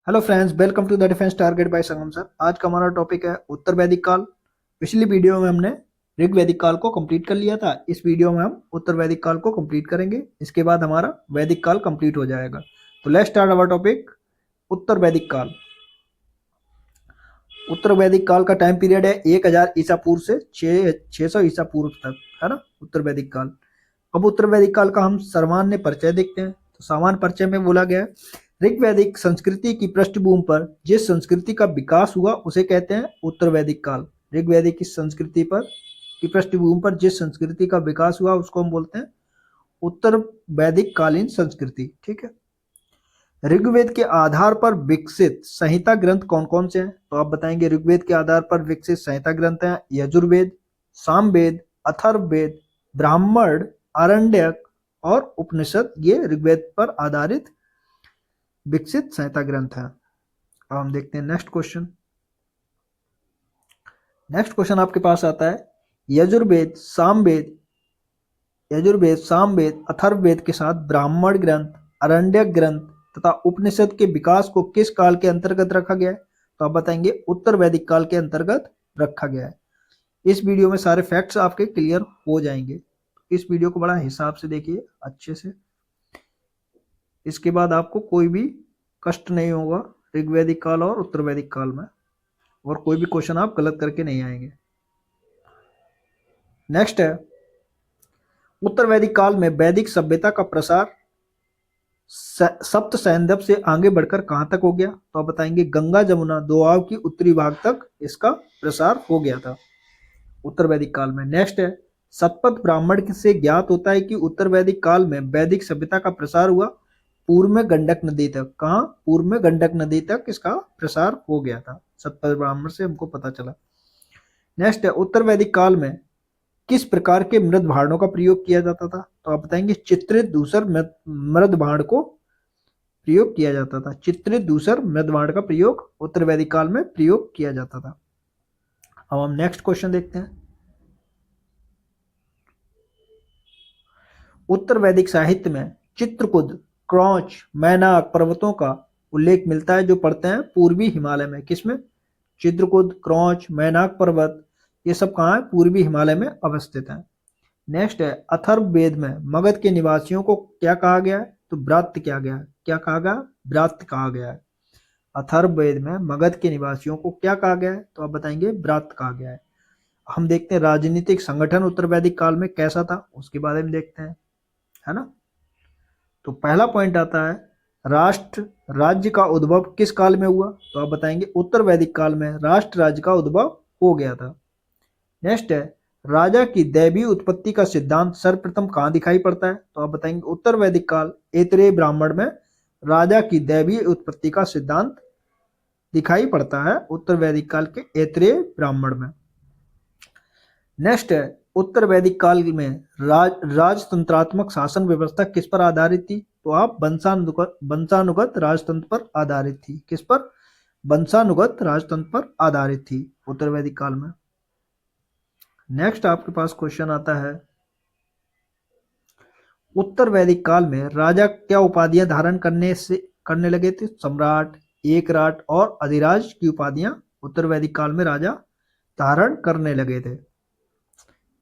Hello friends, welcome to the defence target by Sangam sir. आज का हमारा टॉपिक है उत्तर वैदिक काल। पिछली वीडियो में हमने ऋग वैदिक काल को कंप्लीट कर लिया था। इस वीडियो में हम उत्तर वैदिक काल को कंप्लीट करेंगे। इसके बाद हमारा वैदिक काल कंप्लीट हो जाएगा। तो लेट्स स्टार्ट अवर टॉपिक उत्तर वैदिक काल। उत्तर वैदिक काल का टाइम पीरियड है 1000 ईसा पूर्व से 600 ईसा पूर्व तक, है ना, उत्तर वैदिक काल। अब उत्तर वैदिक काल का हम सामान्य परिचय देखते हैं। तो सामान्य परिचय में बोला गया है, ऋग वैदिक संस्कृति की पृष्ठभूमि पर जिस संस्कृति का विकास हुआ उसे कहते हैं उत्तर वैदिक काल। ऋग वैदिक की संस्कृति पर की पृष्ठभूमि पर जिस संस्कृति का विकास हुआ उसको हम बोलते हैं उत्तर वैदिक कालीन संस्कृति। ठीक है। ऋग्वेद के आधार पर विकसित संहिता ग्रंथ कौन कौन से हैं? तो आप बताएंगे ऋग्वेद के आधार पर विकसित संहिता ग्रंथ हैं यजुर्वेद, सामवेद, अथर्ववेद, ब्राह्मण, आरण्यक और उपनिषद। ये ऋग्वेद पर आधारित विकसित संहिता ग्रंथ हैं। अब हम देखते हैं नेक्स्ट क्वेश्चन। नेक्स्ट क्वेश्चन आपके पास आता है यजुर्वेद, सामवेद, अथर्ववेद के साथ ब्राह्मण ग्रंथ, आरण्यक ग्रंथ तथा उपनिषद के विकास को किस काल के अंतर्गत रखा गया है? तो आप बताएंगे उत्तर वैदिक काल के अंतर्गत रखा गया है। इस वीडियो में सारे फैक्ट्स आपके क्लियर हो जाएंगे। इस वीडियो को बड़ा हिसाब से देखिए, अच्छे से। इसके बाद आपको कोई भी कष्ट नहीं होगा ऋग्वैदिक काल और उत्तर वैदिक काल में, और कोई भी क्वेश्चन आप गलत करके नहीं आएंगे। नेक्स्ट है उत्तर वैदिक काल में वैदिक सभ्यता का प्रसार सप्त सैंधव से आगे बढ़कर कहां तक हो गया? तो आप बताएंगे गंगा जमुना दोआब की उत्तरी भाग तक इसका प्रसार हो गया था उत्तर वैदिक काल में। नेक्स्ट है सतपथ ब्राह्मण से ज्ञात होता है कि उत्तर वैदिक काल में वैदिक सभ्यता का प्रसार हुआ पूर्व में गंडक नदी तक। कहां? पूर्व में गंडक नदी तक इसका प्रसार हो गया था, सतपथ ब्राह्मण से हमको पता चला। नेक्स्ट है उत्तर वैदिक काल में किस प्रकार के मृद भांडों का प्रयोग किया जाता था? तो आप बताएंगे चित्रित दूसर मृद भांड को प्रयोग किया जाता था। चित्रित दूसर मृद भांड का प्रयोग उत्तर वैदिक काल में प्रयोग किया जाता था। अब हम नेक्स्ट क्वेश्चन देखते हैं। उत्तर वैदिक साहित्य में चित्रकूट, क्रौच, मैनाक पर्वतों का उल्लेख मिलता है जो पड़ते हैं पूर्वी हिमालय में। किसमें? चित्रकूट, क्रौच, मैनाक पर्वत, ये सब कहाँ है? पूर्वी हिमालय में अवस्थित है। नेक्स्ट है अथर्ववेद में मगध के निवासियों को क्या कहा गया है? तो ब्रात्य क्या गया है? क्या कहा गया? ब्रात्य कहा गया है। अथर्ववेद में मगध के निवासियों को क्या कहा गया है? तो आप बताएंगे ब्रात्य कहा गया है। हम देखते हैं राजनीतिक संगठन उत्तर वैदिक काल में कैसा था, उसके बारे में देखते हैं, है ना। तो पहला पॉइंट आता है राष्ट्र राज्य का उद्भव किस काल में हुआ? तो आप बताएंगे उत्तर वैदिक काल में राष्ट्र राज्य का उद्भव हो गया था। नेक्स्ट है राजा की दैवीय उत्पत्ति का सिद्धांत सर्वप्रथम कहां दिखाई पड़ता है? तो आप बताएंगे उत्तर वैदिक काल ऐतरेय ब्राह्मण में राजा की दैवीय उत्पत्ति का सिद्धांत दिखाई पड़ता है, उत्तर वैदिक काल के ऐतरेय ब्राह्मण में। नेक्स्ट है उत्तर वैदिक काल में राजतंत्रात्मक शासन व्यवस्था किस पर आधारित थी? तो आप वंशानुगत राजतंत्र पर आधारित थी। किस पर? वंशानुगत राजतंत्र पर आधारित थी उत्तर वैदिक काल में। नेक्स्ट आपके पास क्वेश्चन आता है उत्तर वैदिक काल में राजा क्या उपाधियां धारण करने लगे थे? सम्राट, एकराट और अधिराज की उपाधियां उत्तर वैदिक काल में राजा धारण करने लगे थे।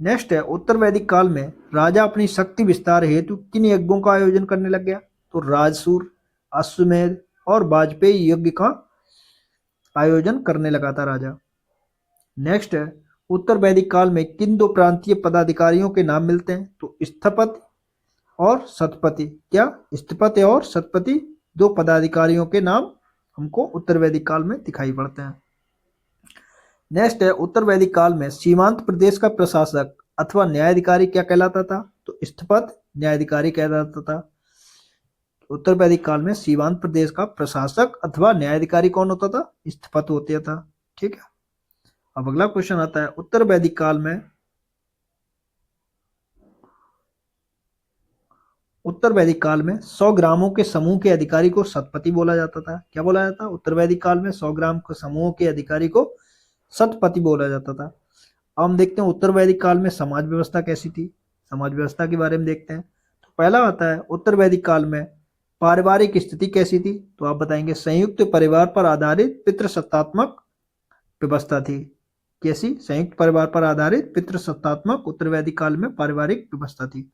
नेक्स्ट है उत्तर वैदिक काल में राजा अपनी शक्ति विस्तार हेतु किन यज्ञों का आयोजन करने लग गया? तो राजसूर, अश्वमेध और वाजपेयी यज्ञ का आयोजन करने लगा था राजा। नेक्स्ट है उत्तर वैदिक काल में किन दो प्रांतीय पदाधिकारियों के नाम मिलते हैं? तो स्थपति और सतपति। क्या? स्थपति और सतपति दो पदाधिकारियों के नाम हमको उत्तर वैदिक काल में दिखाई पड़ते हैं। नेक्स्ट है उत्तर वैदिक काल में सीमांत प्रदेश का प्रशासक अथवा न्यायाधिकारी क्या कहलाता था? तो स्थपति न्यायाधिकारी कहलाता था। उत्तर वैदिक काल में सीमांत प्रदेश का प्रशासक अथवा न्यायाधिकारी कौन होता था? स्थपति होता था। ठीक है। अब अगला क्वेश्चन आता है उत्तर वैदिक काल में उत्तर वैदिक काल में 100 ग्रामों के समूह के अधिकारी को सतपति बोला जाता था। क्या बोला जाता? उत्तर वैदिक काल में 100 ग्राम के समूह के अधिकारी को सतपति बोला जाता था। अब हम देखते हैं उत्तर वैदिक काल में समाज व्यवस्था कैसी थी। समाज व्यवस्था के बारे में देखते हैं। तो पहला आता है उत्तर वैदिक काल में पारिवारिक स्थिति कैसी थी? तो आप बताएंगे संयुक्त परिवार पर आधारित पितृसत्तात्मक व्यवस्था थी। कैसी? संयुक्त परिवार पर आधारित पितृसत्तात्मक उत्तर वैदिक काल में पारिवारिक व्यवस्था थी।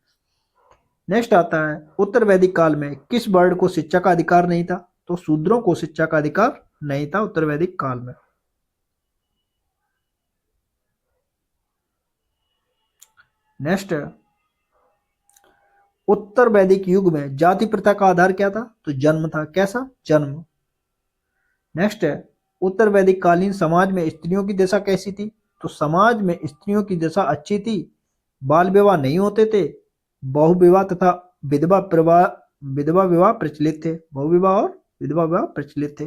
नेक्स्ट आता है उत्तर वैदिक काल में किस वर्ण को शिक्षा का अधिकार नहीं था? तो शूद्रों को शिक्षा का अधिकार नहीं था उत्तर वैदिक काल में। नेक्स्ट, उत्तर वैदिक युग में जाति प्रथा का आधार क्या था? तो जन्म था। कैसा? जन्म। नेक्स्ट है उत्तर वैदिक कालीन समाज में स्त्रियों की दशा कैसी थी? तो समाज में स्त्रियों की दशा अच्छी थी, बाल विवाह नहीं होते थे, बहुविवाह तथा विधवा विवाह प्रचलित थे। बहुविवाह और विधवा विवाह प्रचलित थे।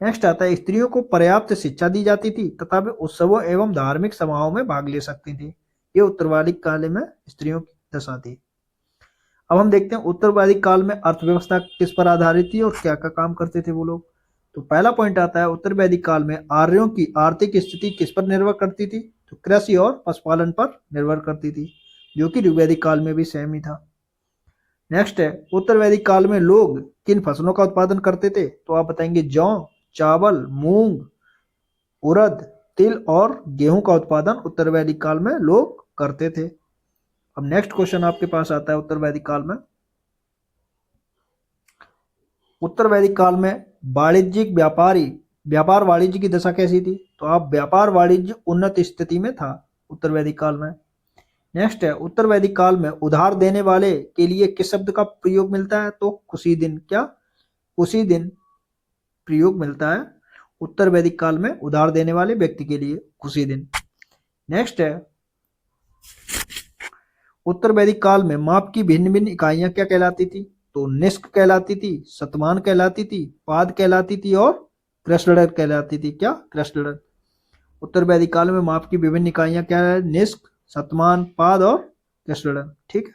नेक्स्ट आता है स्त्रियों को पर्याप्त शिक्षा दी जाती थी तथा वे उत्सवों एवं धार्मिक समारोहों में भाग ले सकती थी। ये उत्तर वैदिक काल में स्त्रियों की दशा थी। अब हम देखते हैं उत्तर वैदिक काल में अर्थव्यवस्था किस पर आधारित थी और क्या क्या काम करते थे वो लोग। तो पहला पॉइंट आता है उत्तर वैदिक काल में आर्यों की आर्थिक स्थिति किस पर निर्भर करती थी? तो कृषि और पशुपालन पर निर्भर करती थी, जो कि ऋग्वैदिक काल में भी सेम ही था। नेक्स्ट है उत्तर वैदिक काल में लोग किन फसलों का उत्पादन करते थे? तो आप बताएंगे जौ, चावल, मूंग, उड़द, तिल और गेहूं का उत्पादन उत्तर वैदिक काल में लोग करते थे। अब नेक्स्ट क्वेश्चन आपके पास आता है उत्तर वैदिक काल में उत्तर वैदिक काल में वाणिज्यिक व्यापार वाणिज्य की दशा कैसी थी? तो आप व्यापार वाणिज्य उन्नत स्थिति में था उत्तर वैदिक काल में। नेक्स्ट है उत्तर वैदिक काल में उधार देने वाले के लिए किस शब्द का प्रयोग मिलता है? तो खुशी दिन। क्या? उसी दिन प्रयोग मिलता है उत्तर वैदिक काल में उधार देने वाले व्यक्ति के लिए, खुशी दिन। नेक्स्ट है उत्तर वैदिक काल में माप की भिन्न भिन्न इकाइयां क्या कहलाती थी? तो निष्क कहलाती थी, शतमान कहलाती थी, पाद कहलाती थी और कृष्णडर कहलाती थी। क्या? कृष्णडर। उत्तर वैदिक काल में माप की विभिन्न इकाइयां क्या है? निष्क, शतमान, पाद और कृष्णडर। ठीक है।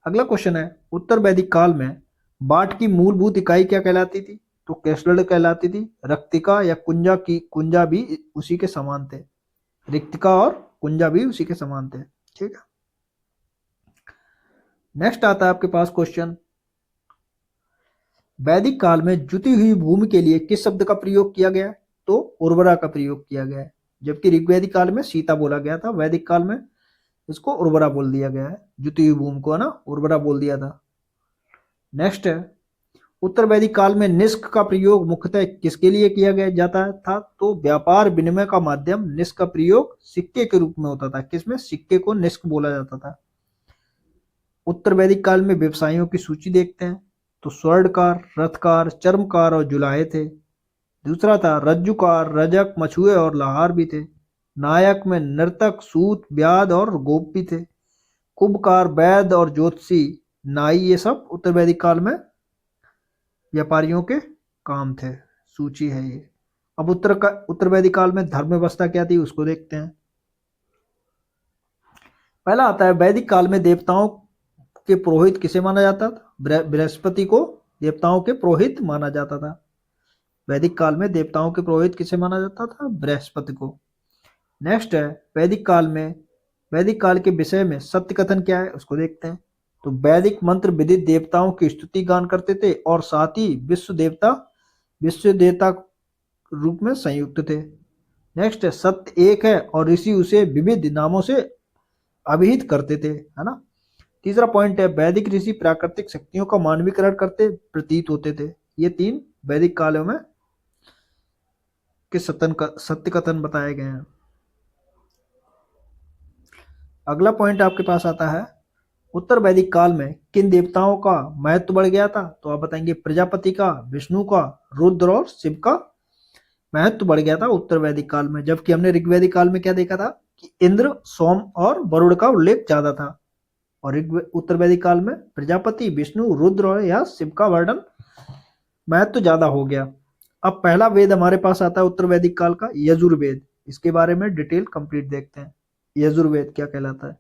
अगला क्वेश्चन है उत्तर वैदिक काल में वाट की मूलभूत इकाई क्या कहलाती थी? तो कृष्णडर कहलाती थी। रक्तिका या कुंजा भी उसी के समान थे। रिक्तिका और कुंजा भी उसी के समान थे। ठीक है। नेक्स्ट आता है आपके पास क्वेश्चन वैदिक काल में जुती हुई भूमि के लिए किस शब्द का प्रयोग किया गया? तो उर्वरा का प्रयोग किया गया है, जबकि ऋग्वैदिक काल में सीता बोला गया था, वैदिक काल में इसको उर्वरा बोल दिया गया है। जुती हुई भूमि को है ना उर्वरा बोल दिया था। नेक्स्ट है उत्तर वैदिक काल में निष्क का प्रयोग मुख्यतः किसके लिए किया गया जाता था? तो व्यापार विनिमय का माध्यम निष्क का प्रयोग सिक्के के रूप में होता था। किसमें? सिक्के को निष्क बोला जाता था। उत्तर वैदिक काल में व्यवसायियों की सूची देखते हैं तो स्वर्णकार, रथकार, चर्मकार और जुलाहे थे। दूसरा था रज्जुकार, रजक, मछुए और लहार भी थे। नायक में नर्तक, सूत, ब्याद और गोप भी थे। कुंभकार, वैद्य और ज्योतिषी, नाई, ये सब उत्तर वैदिक काल में व्यापारियों के काम थे। सूची है ये। अब उत्तर वैदिक काल में धर्म व्यवस्था क्या थी उसको देखते हैं। पहला आता है वैदिक काल में देवताओं के पुरोहित किसे माना जाता था? बृहस्पति को देवताओं के पुरोहित माना जाता था। वैदिक काल में देवताओं के पुरोहित किसे माना जाता था? बृहस्पति को। नेक्स्ट है वैदिक काल के विषय में सत्य कथन क्या है उसको देखते हैं। तो वैदिक मंत्र विदित देवताओं की स्तुति गान करते थे और साथ ही विश्व देवता रूप में संयुक्त थे। नेक्स्ट है सत्य एक है और ऋषि उसे विविध नामों से अभिहित करते थे, है ना। तीसरा पॉइंट है वैदिक ऋषि प्राकृतिक शक्तियों का मानवीकरण करते प्रतीत होते थे। ये तीन वैदिक कालों में के सत्य कथन बताए गए हैं। अगला पॉइंट आपके पास आता है उत्तर वैदिक काल में किन देवताओं का महत्व बढ़ गया था? तो आप बताएंगे प्रजापति का, विष्णु का, रुद्र और शिव का महत्व बढ़ गया था उत्तर वैदिक काल में। जबकि हमने ऋग्वैदिक काल में क्या देखा था कि इंद्र, सोम और वरुण का उल्लेख ज्यादा था और उत्तर वैदिक काल में प्रजापति, विष्णु, रुद्र या शिव का वर्णन महत्व ज्यादा हो गया। अब पहला वेद हमारे पास आता है उत्तर वैदिक काल का यजुर्वेद। इसके बारे में डिटेल कंप्लीट देखते हैं। यजुर्वेद क्या कहलाता है?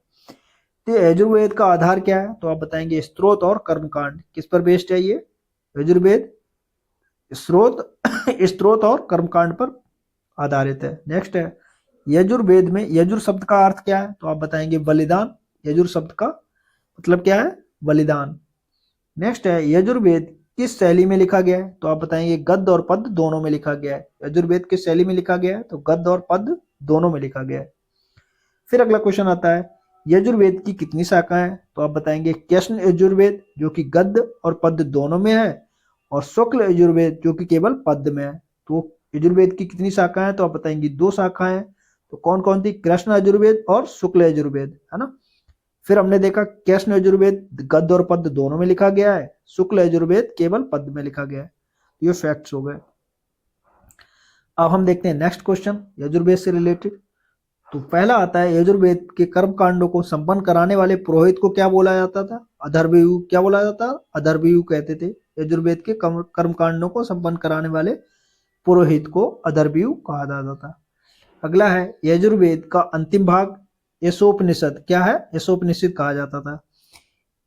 तो यजुर्वेद का आधार क्या है? तो आप बताएंगे स्त्रोत और कर्मकांड। किस पर बेस्ड है ये यजुर्वेद? स्त्रोत और कर्मकांड पर आधारित है। नेक्स्ट है यजुर्वेद में यजुर शब्द का अर्थ क्या है? तो आप बताएंगे बलिदान। यजुर शब्द का मतलब क्या है? बलिदान। नेक्स्ट है यजुर्वेद किस शैली में लिखा गया है, तो आप बताएंगे गद्य और पद्य दोनों में लिखा गया है। यजुर्वेद किस शैली में लिखा गया है, तो गद्य और पद्य दोनों में लिखा गया है। फिर अगला क्वेश्चन आता है यजुर्वेद की कितनी शाखाएं हैं, तो आप बताएंगे कृष्ण यजुर्वेद जो कि गद्य और पद्य दोनों में है, और शुक्ल यजुर्वेद जो कि केवल पद्य में है। तो यजुर्वेद की कितनी शाखाएं हैं, तो आप बताएंगे दो शाखाएं हैं। तो कौन कौन थी, कृष्ण यजुर्वेद और शुक्ल यजुर्वेद, है ना। फिर हमने देखा कृष्ण यजुर्वेद गद्य और पद्य दोनों में लिखा गया है, शुक्ल यजुर्वेद केवल पद्य में लिखा गया है। ये फैक्ट्स हो गए। अब हम देखते हैं नेक्स्ट क्वेश्चन यजुर्वेद से रिलेटेड। तो पहला आता है यजुर्वेद के कर्म कांडों को संपन्न कराने वाले पुरोहित को क्या बोला जाता था, अधर्वयु। क्या बोला जाता, अधर्वयु कहते थे। यजुर्वेद के कर्म कांडों को संपन्न कराने वाले पुरोहित को अधर्वयु कहा जाता था। अगला है यजुर्वेद का अंतिम भाग ईशोपनिषद क्या है, ईशोपनिषद कहा जाता था।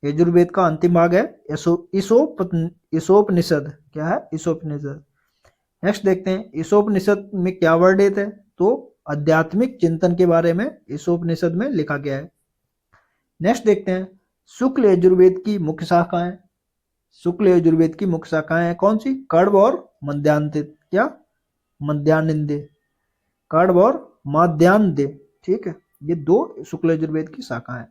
यजुर्वेद का अंतिम भाग है ईशोपनिषद क्या है, ईशोपनिषद। नेक्स्ट देखते हैं ईशोपनिषद में क्या वर्णित है, तो आध्यात्मिक चिंतन के बारे में ईशोपनिषद में लिखा गया है। नेक्स्ट देखते हैं शुक्ल यजुर्वेद की मुख्य शाखाएं। शुक्ल यजुर्वेद की मुख्य शाखाएं हैं कौन सी, कण्व और मध्यान्ह क्या, मध्यान्ह, कण्व और माध्यान्ह, ठीक है। ये दो शुक्ल यजुर्वेद की शाखाएं।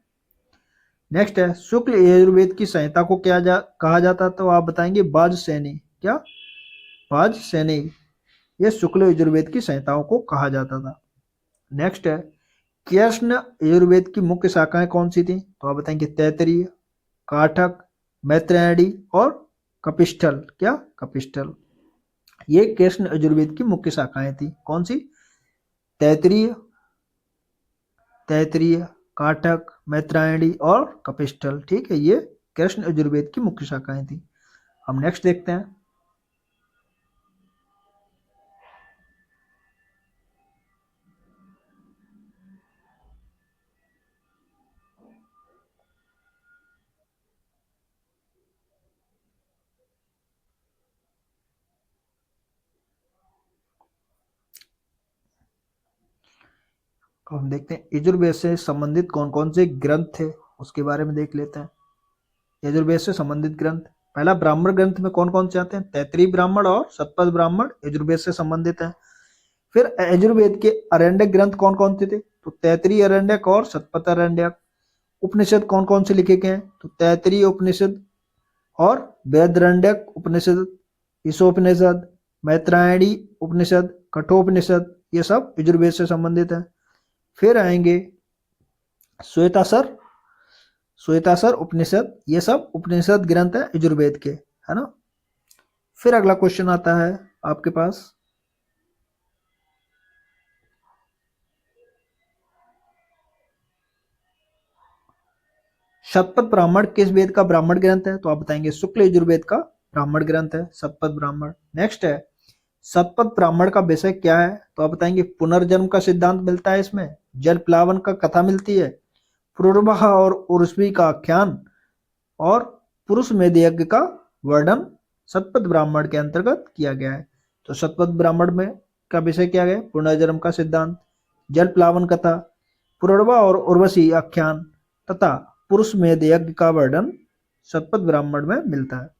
नेक्स्ट है शुक्ल यजुर्वेद की संहिता को क्या कहा जाता, तो आप बताएंगे वाजसनेयी क्या, वाजसनेयी। ये शुक्ल यजुर्वेद की संहिताओं को कहा जाता था। नेक्स्ट है कृष्ण यजुर्वेद की मुख्य शाखाएं कौन सी थी, तो आप बताएंगे तैत्तिरीय, काठक, मैत्रेयणी और कपिष्ठल क्या, कपिष्ठल। ये कृष्ण यजुर्वेद की मुख्य शाखाएं थी कौन सी, तैत्तिरीय, काठक, मैत्रेयणी और कपिष्ठल, ठीक है। ये कृष्ण यजुर्वेद की मुख्य शाखाएं थी। हम नेक्स्ट देखते हैं हम देखते हैं यजुर्वेद से संबंधित कौन कौन से ग्रंथ थे उसके बारे में देख लेते हैं। यजुर्वेद से संबंधित ग्रंथ, पहला ब्राह्मण ग्रंथ में कौन कौन से आते हैं, तैत्तिरीय ब्राह्मण और शतपथ ब्राह्मण यजुर्वेद से संबंधित है। फिर यजुर्वेद के आरण्यक ग्रंथ कौन कौन से थे, तो तैत्तिरीय आरण्यक और शतपथ आरण्यक। उपनिषद कौन कौन से लिखे गए हैं, तो तैत्तिरीय उपनिषद और वैदरण्यक उपनिषद, ईशोपनिषद, मैत्रेयणी उपनिषद, कठोपनिषद, ये सब यजुर्वेद से संबंधित है। फिर आएंगे श्वेतासर उपनिषद, ये सब उपनिषद ग्रंथ है यजुर्वेद के, है ना। फिर अगला क्वेश्चन आता है आपके पास शतपथ ब्राह्मण किस वेद का ब्राह्मण ग्रंथ है, तो आप बताएंगे शुक्ल यजुर्वेद का ब्राह्मण ग्रंथ है शतपथ ब्राह्मण। नेक्स्ट है शतपथ ब्राह्मण का विषय क्या है, तो आप बताएंगे पुनर्जन्म का सिद्धांत मिलता है इसमें, जल प्लावन का कथा मिलती है, पुरुर्वाह और उर्वशी का आख्यान और पुरुष मेध यज्ञ का वर्णन शतपथ ब्राह्मण के अंतर्गत किया गया है। तो शतपथ ब्राह्मण में का विषय क्या है, पुनर्जन्म का सिद्धांत, जल प्लावन कथा, पुरुर्वाह और उर्वशी आख्यान तथा पुरुष मेध यज्ञ का वर्णन शतपथ ब्राह्मण में मिलता है।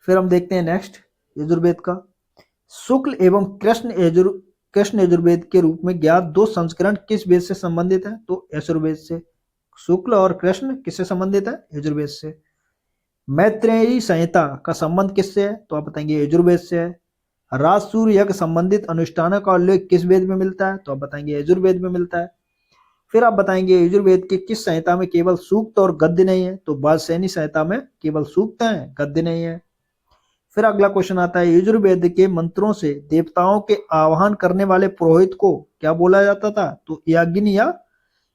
फिर हम देखते हैं नेक्स्ट यजुर्वेद का शुक्ल एवं कृष्ण यजुर्वेद के रूप में ज्ञात दो संस्करण किस वेद से संबंधित है, तो यजुर्वेद से। शुक्ल और कृष्ण किससे संबंधित है, यजुर्वेद से। मैत्रेयी संहिता का संबंध किससे है, तो आप बताएंगे यजुर्वेद से है। राजसूय यज्ञ संबंधित अनुष्ठानों का उल्लेख किस वेद में मिलता है, तो आप बताएंगे यजुर्वेद में मिलता है। फिर आप बताएंगे यजुर्वेद के किस संहिता में केवल सूक्त और गद्य नहीं है, तो वाजसनेयी संहिता में केवल सूक्त है, गद्य नहीं है। फिर अगला क्वेश्चन आता है यजुर्वेद के मंत्रों से देवताओं के आवाहन करने वाले पुरोहित को क्या बोला जाता था, तो याज्ञिनी या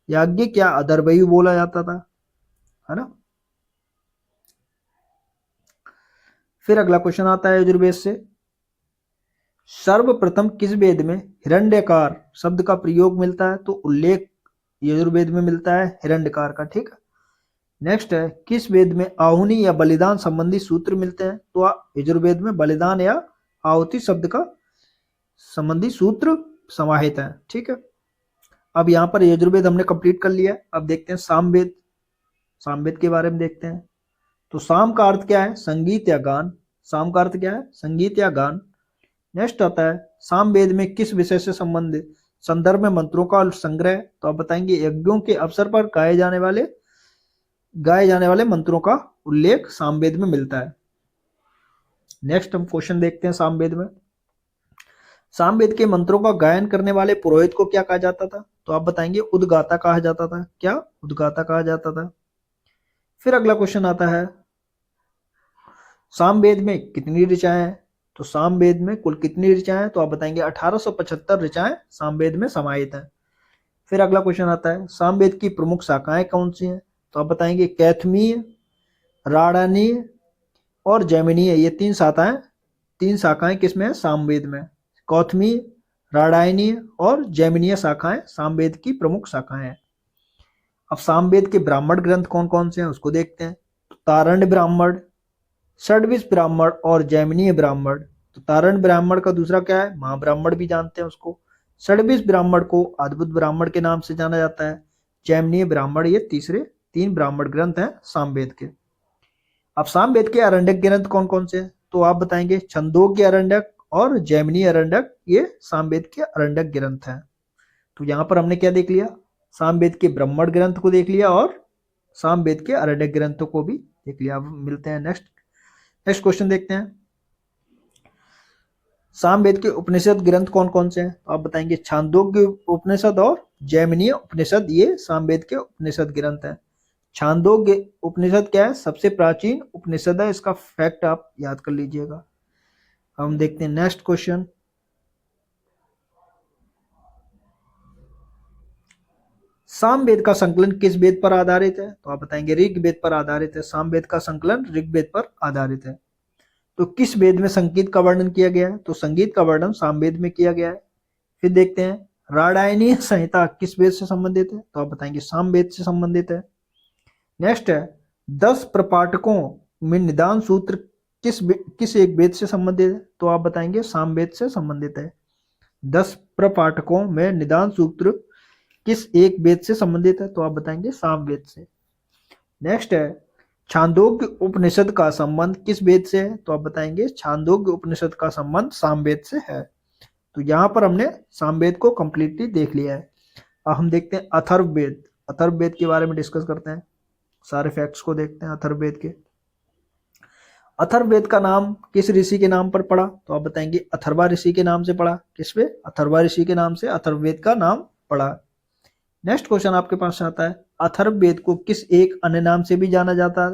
याज्ञिक या अधर्वयु बोला जाता था, है ना। फिर अगला क्वेश्चन आता है यजुर्वेद से सर्वप्रथम किस वेद में हिरण्यकार शब्द का प्रयोग मिलता है, तो उल्लेख यजुर्वेद में मिलता है हिरण्यकार का, ठीक है। नेक्स्ट है किस वेद में आहुति या बलिदान संबंधी सूत्र मिलते हैं, तो यजुर्वेद में बलिदान या आहुति शब्द का संबंधी सूत्र समाहित है, ठीक है। अब यहाँ पर यजुर्वेद हमने कंप्लीट कर लिया। अब देखते हैं सामवेद। सामवेद के बारे में देखते हैं। तो साम का अर्थ क्या है? संगीत या गान। साम का अर्थ क्या है? संगीत या गान। नेक्स्ट आता है सामवेद में किस विषय से संबंधित संदर्भ में मंत्रों का संग्रह। तो आप बताएंगे यज्ञों के अवसर पर गाए जाने वाले मंत्रों का उल्लेख सामवेद में मिलता है। नेक्स्ट हम क्वेश्चन देखते हैं सामवेद में। सामवेद के मंत्रों का गायन करने वाले पुरोहित को क्या कहा जाता था? तो आप बताएंगे उद्गाता कहा जाता था। क्या? उद्गाता कहा जाता था। फिर अगला क्वेश्चन आता है सामवेद में कितनी ऋचाएं हैं? तो सामवेद में कुल कितनी ऋचाएं हैं? तो आप बताएंगे 1875 ऋचाएं सामवेद में समाहित हैं। फिर अगला क्वेश्चन आता है सामवेद की प्रमुख शाखाएं कौन सी हैं? तो आप बताएंगे कैथमीय, राडानीय और जैमिनीय। ये तीन शाखाएं किसमें है? सामवेद में। कौथमीय, राडायनीय और जैमिनीय शाखाएं सामवेद की प्रमुख शाखाएं हैं। अब सामवेद के ब्राह्मण ग्रंथ कौन कौन से हैं उसको देखते हैं। तो तारण्य ब्राह्मण, षड्विश ब्राह्मण और जैमिनीय ब्राह्मण। तो तारण्य ब्राह्मण का दूसरा क्या है? महाब्राह्मण भी जानते हैं उसको। षड्विश ब्राह्मण को अद्भुत ब्राह्मण के नाम से जाना जाता है। जैमिनीय ब्राह्मण, ये तीसरे 3 ब्राह्मण ग्रंथ हैं सामवेद के। अब सामवेद के आरण्यक ग्रंथ कौन कौन से हैं? तो आप बताएंगे छंदोग्य आरण्यक और जैमिनीय आरण्यक, ये सामवेद के आरण्यक ग्रंथ हैं। तो यहां पर हमने क्या देख लिया? सामवेद के ब्राह्मण ग्रंथ को देख लिया और सामवेद के आरण्यक ग्रंथों को भी देख लिया। अब मिलते हैं नेक्स्ट क्वेश्चन देखते हैं। सामवेद के उपनिषद ग्रंथ कौन कौन से हैं? आप बताएंगे छांदोग्य उपनिषद और जैमिनीय उपनिषद, ये सामवेद के उपनिषद ग्रंथ हैं। छांदोग्य उपनिषद क्या है? सबसे प्राचीन उपनिषद है, इसका फैक्ट आप याद कर लीजिएगा। हम देखते हैं नेक्स्ट क्वेश्चन। सामवेद का संकलन किस वेद पर आधारित है? तो आप बताएंगे ऋग्वेद पर आधारित है। सामवेद का संकलन ऋग्वेद पर आधारित है। तो किस वेद में संगीत का वर्णन किया गया है? तो संगीत का वर्णन सामवेद में किया गया है। फिर देखते हैं राडायनीय संहिता किस वेद से संबंधित है? तो आप बताएंगे सामवेद से संबंधित है। नेक्स्ट है 10 प्रपाठकों में निदान सूत्र किस एक वेद से संबंधित है? तो आप बताएंगे सामवेद से संबंधित है। 10 प्रपाठकों में निदान सूत्र किस एक वेद से संबंधित है? तो आप बताएंगे सामवेद से। नेक्स्ट है छांदोग्य उपनिषद का संबंध किस वेद से है? तो आप बताएंगे छांदोग्य उपनिषद का संबंध सामवेद से है। तो यहां पर हमने सामवेद को कंप्लीटली देख लिया है। अब हम देखते हैं अथर्ववेद। अथर्ववेद के बारे में डिस्कस करते हैं, सारे फैक्ट्स को देखते हैं अथर्ववेद के। अथर्ववेद का नाम किस ऋषि के नाम पर पड़ा? तो आप बताएंगे अथर्वा ऋषि के नाम से पड़ा। किस पे? अथर्वा ऋषि के नाम से अथर्ववेद का नाम पड़ा। नेक्स्ट क्वेश्चन आपके पास आता है अथर्ववेद को किस एक अन्य नाम से भी जाना जाता है?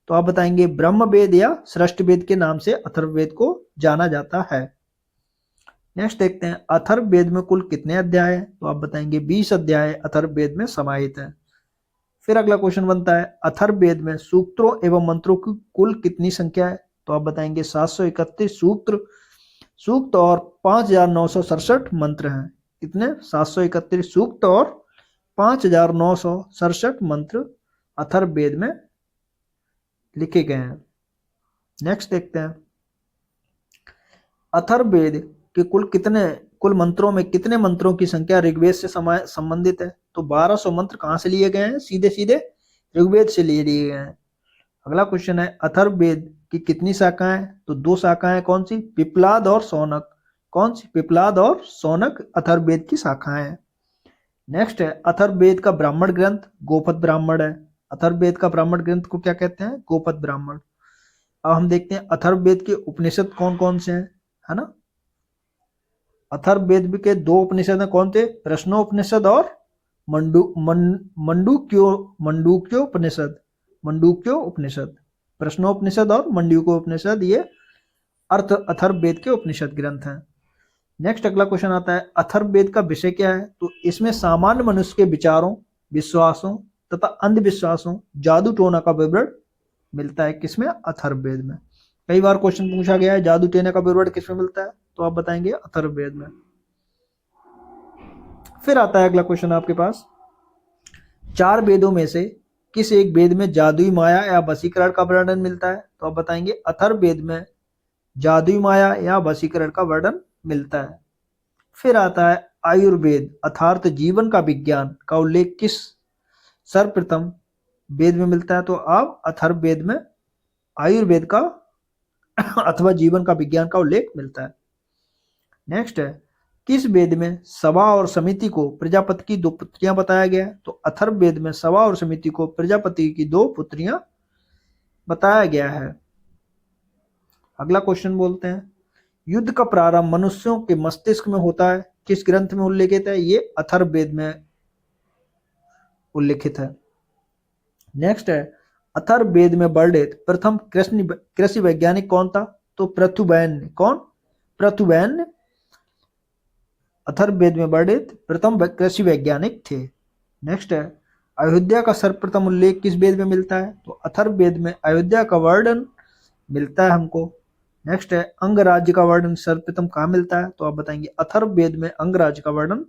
तो आप बताएंगे ब्रह्मवेद या सृष्टवेद के नाम से अथर्ववेद को जाना जाता है। नेक्स्ट देखते हैं अथर्ववेद में कुल कितने अध्याय हैं? तो आप बताएंगे 20 अध्याय अथर्ववेद में समाहित हैं। फिर अगला क्वेश्चन बनता है अथर्ववेद में सूक्तों एवं मंत्रों की कुल कितनी संख्या है? तो आप बताएंगे 731 सूक्त और 5967 मंत्र हैं। कितने? 731 सूक्त और 5967 मंत्र अथर्ववेद में लिखे गए हैं। नेक्स्ट देखते हैं अथर्ववेद के कुल मंत्रों में कितने मंत्रों की संख्या ऋग्वेद से संबंधित है? तो 1200 मंत्र कहां से लिए गए हैं? सीधे सीधे ऋग्वेद से लिए गए हैं। अगला क्वेश्चन है अथर्ववेद की कितनी शाखाएं? तो 2 शाखाएं। कौन सी? पिप्लाद और शौनक। कौन सी? पिप्लाद और शौनक अथर्ववेद की शाखाएं हैं। नेक्स्ट है अथर्ववेद का ब्राह्मण ग्रंथ गोपद ब्राह्मण है। अथर्ववेद का ब्राह्मण ग्रंथ को क्या कहते हैं? गोपद ब्राह्मण। अब हम देखते हैं अथर्ववेद के उपनिषद कौन कौन से हैं, है ना। अथर्ववेद के 2 उपनिषद हैं। कौन थे? प्रश्नोपनिषद और मंडूक्यो उपनिषद। प्रश्नोपनिषद और मंडूक्यो उपनिषद ये अथर्ववेद के उपनिषद ग्रंथ हैं। नेक्स्ट अगला क्वेश्चन आता है अथर्ववेद का विषय क्या है? तो इसमें सामान्य मनुष्य के विचारों, विश्वासों तथा अंधविश्वासों, जादू टोना का विवरण मिलता है। किसमें? अथर्ववेद में। कई बार क्वेश्चन पूछा गया है जादू टोना का विवरण किसमें मिलता है? तो आप बताएंगे अथर्ववेद में। फिर आता है अगला क्वेश्चन आपके पास 4 वेदों में से किस एक वेद में जादुई माया या वशीकरण का वर्णन मिलता है? तो आप बताएंगे अथर्ववेद में जादुई माया या वशीकरण का वर्णन मिलता है। फिर आता है आयुर्वेद अर्थात जीवन का विज्ञान का उल्लेख सर्वप्रथम वेद में मिलता है, तो अब अथर्ववेद में आयुर्वेद का अथवा जीवन का विज्ञान का उल्लेख मिलता है। नेक्स्ट है, किस वेद में सभा और समिति को प्रजापति की दो पुत्रियां बताया गया है? तो अथर्ववेद में सभा और समिति को प्रजापति की दो पुत्रियां बताया गया है। अगला क्वेश्चन बोलते हैं, युद्ध का प्रारंभ मनुष्यों के मस्तिष्क में होता है, किस ग्रंथ में उल्लेखित है? ये अथर्ववेद में उल्लेखित है। नेक्स्ट है, अथर्ववेद में वर्णित प्रथम कृषि वैज्ञानिक कौन था? तो पृथुवैन्य। कौन? पृथुवैन्य अथर्ववेद में वर्णित प्रथम कृषि वैज्ञानिक थे। नेक्स्ट है, अयोध्या का सर्वप्रथम उल्लेख किस वेद में मिलता है? तो अथर्ववेद में अयोध्या का वर्णन मिलता है हमको। नेक्स्ट है, अंगराज्य का वर्णन सर्वप्रथम कहाँ मिलता है? तो आप बताएंगे अथर्ववेद में अंगराज्य का वर्णन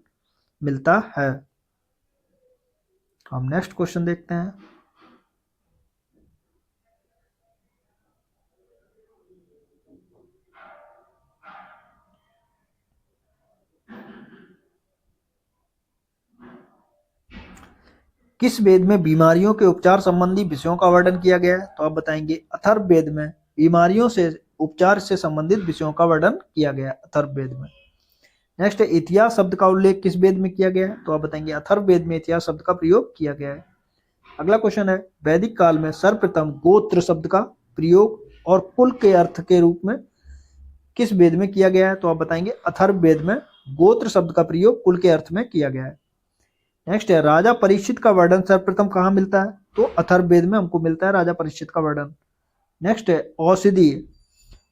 मिलता है। हम नेक्स्ट क्वेश्चन देखते हैं, किस वेद में बीमारियों के उपचार संबंधी विषयों का वर्णन किया गया है? तो आप बताएंगे अथर्ववेद में बीमारियों से उपचार से संबंधित विषयों का वर्णन किया गया है अथर्ववेद में। नेक्स्ट है, इतिहास शब्द का उल्लेख किस वेद में किया गया है? तो आप बताएंगे अथर्ववेद में इतिहास शब्द का प्रयोग किया गया है। अगला क्वेश्चन है, वैदिक काल में सर्वप्रथम गोत्र शब्द का प्रयोग और कुल के अर्थ के रूप में किस वेद में किया गया है? तो आप बताएंगे अथर्ववेद में गोत्र शब्द का प्रयोग कुल के अर्थ में किया गया है। नेक्स्ट है, राजा परीक्षित का वर्णन सर्वप्रथम कहाँ मिलता है? तो अथर्ववेद में हमको मिलता है राजा परीक्षित का वर्णन। नेक्स्ट है, औषधीय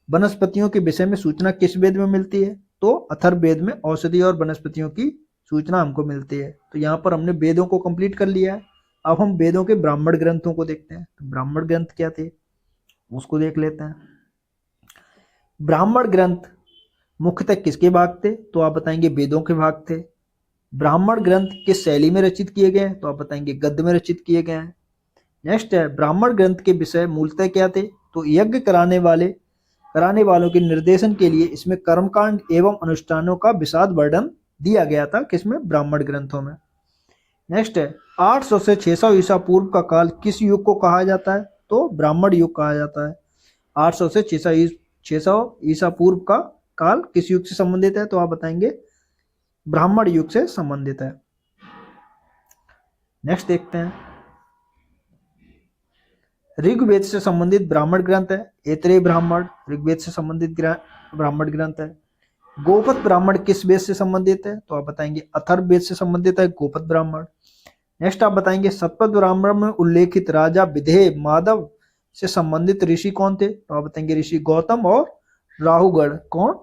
वनस्पतियों के विषय में सूचना किस वेद में मिलती है? तो अथर्ववेद में औषधि और वनस्पतियों की सूचना हमको मिलती है। तो यहाँ पर हमने वेदों को कंप्लीट कर लिया है। अब हम वेदों के ब्राह्मण ग्रंथों को देखते हैं। तो ब्राह्मण ग्रंथ क्या थे उसको देख लेते हैं। ब्राह्मण ग्रंथ मुख्यतः किसके भाग थे? तो आप बताएंगे वेदों के भाग थे। ब्राह्मण ग्रंथ किस शैली में रचित किए गए हैं? तो आप बताएंगे गद्य में रचित किए गए हैं। नेक्स्ट है, ब्राह्मण ग्रंथ के विषय मूलतः क्या थे? तो यज्ञ कराने वालों के निर्देशन के लिए इसमें कर्मकांड एवं अनुष्ठानों का विशद वर्णन दिया गया था। किसमें? ब्राह्मण ग्रंथों में। नेक्स्ट है, 800 से 600 ईसा पूर्व का काल किस युग को कहा जाता है? तो ब्राह्मण युग कहा जाता है। 800 से 600 ईसा पूर्व का काल किस युग से संबंधित है? तो आप बताएंगे ब्राह्मण युग से संबंधित है। नेक्स्ट देखते हैं, ऋग्वेद से संबंधित ब्राह्मण ग्रंथ है ऐतरेय ब्राह्मण, ऋग्वेद से संबंधित ब्राह्मण ग्रंथ है। गोपद ब्राह्मण किस वेद से संबंधित है? तो आप बताएंगे अथर्ववेद से संबंधित है गोपद ब्राह्मण। नेक्स्ट आप बताएंगे शतपथ ब्राह्मण में उल्लेखित राजा विधेय माधव से संबंधित ऋषि कौन थे? तो आप बताएंगे ऋषि गौतम और राहुगढ़। कौन?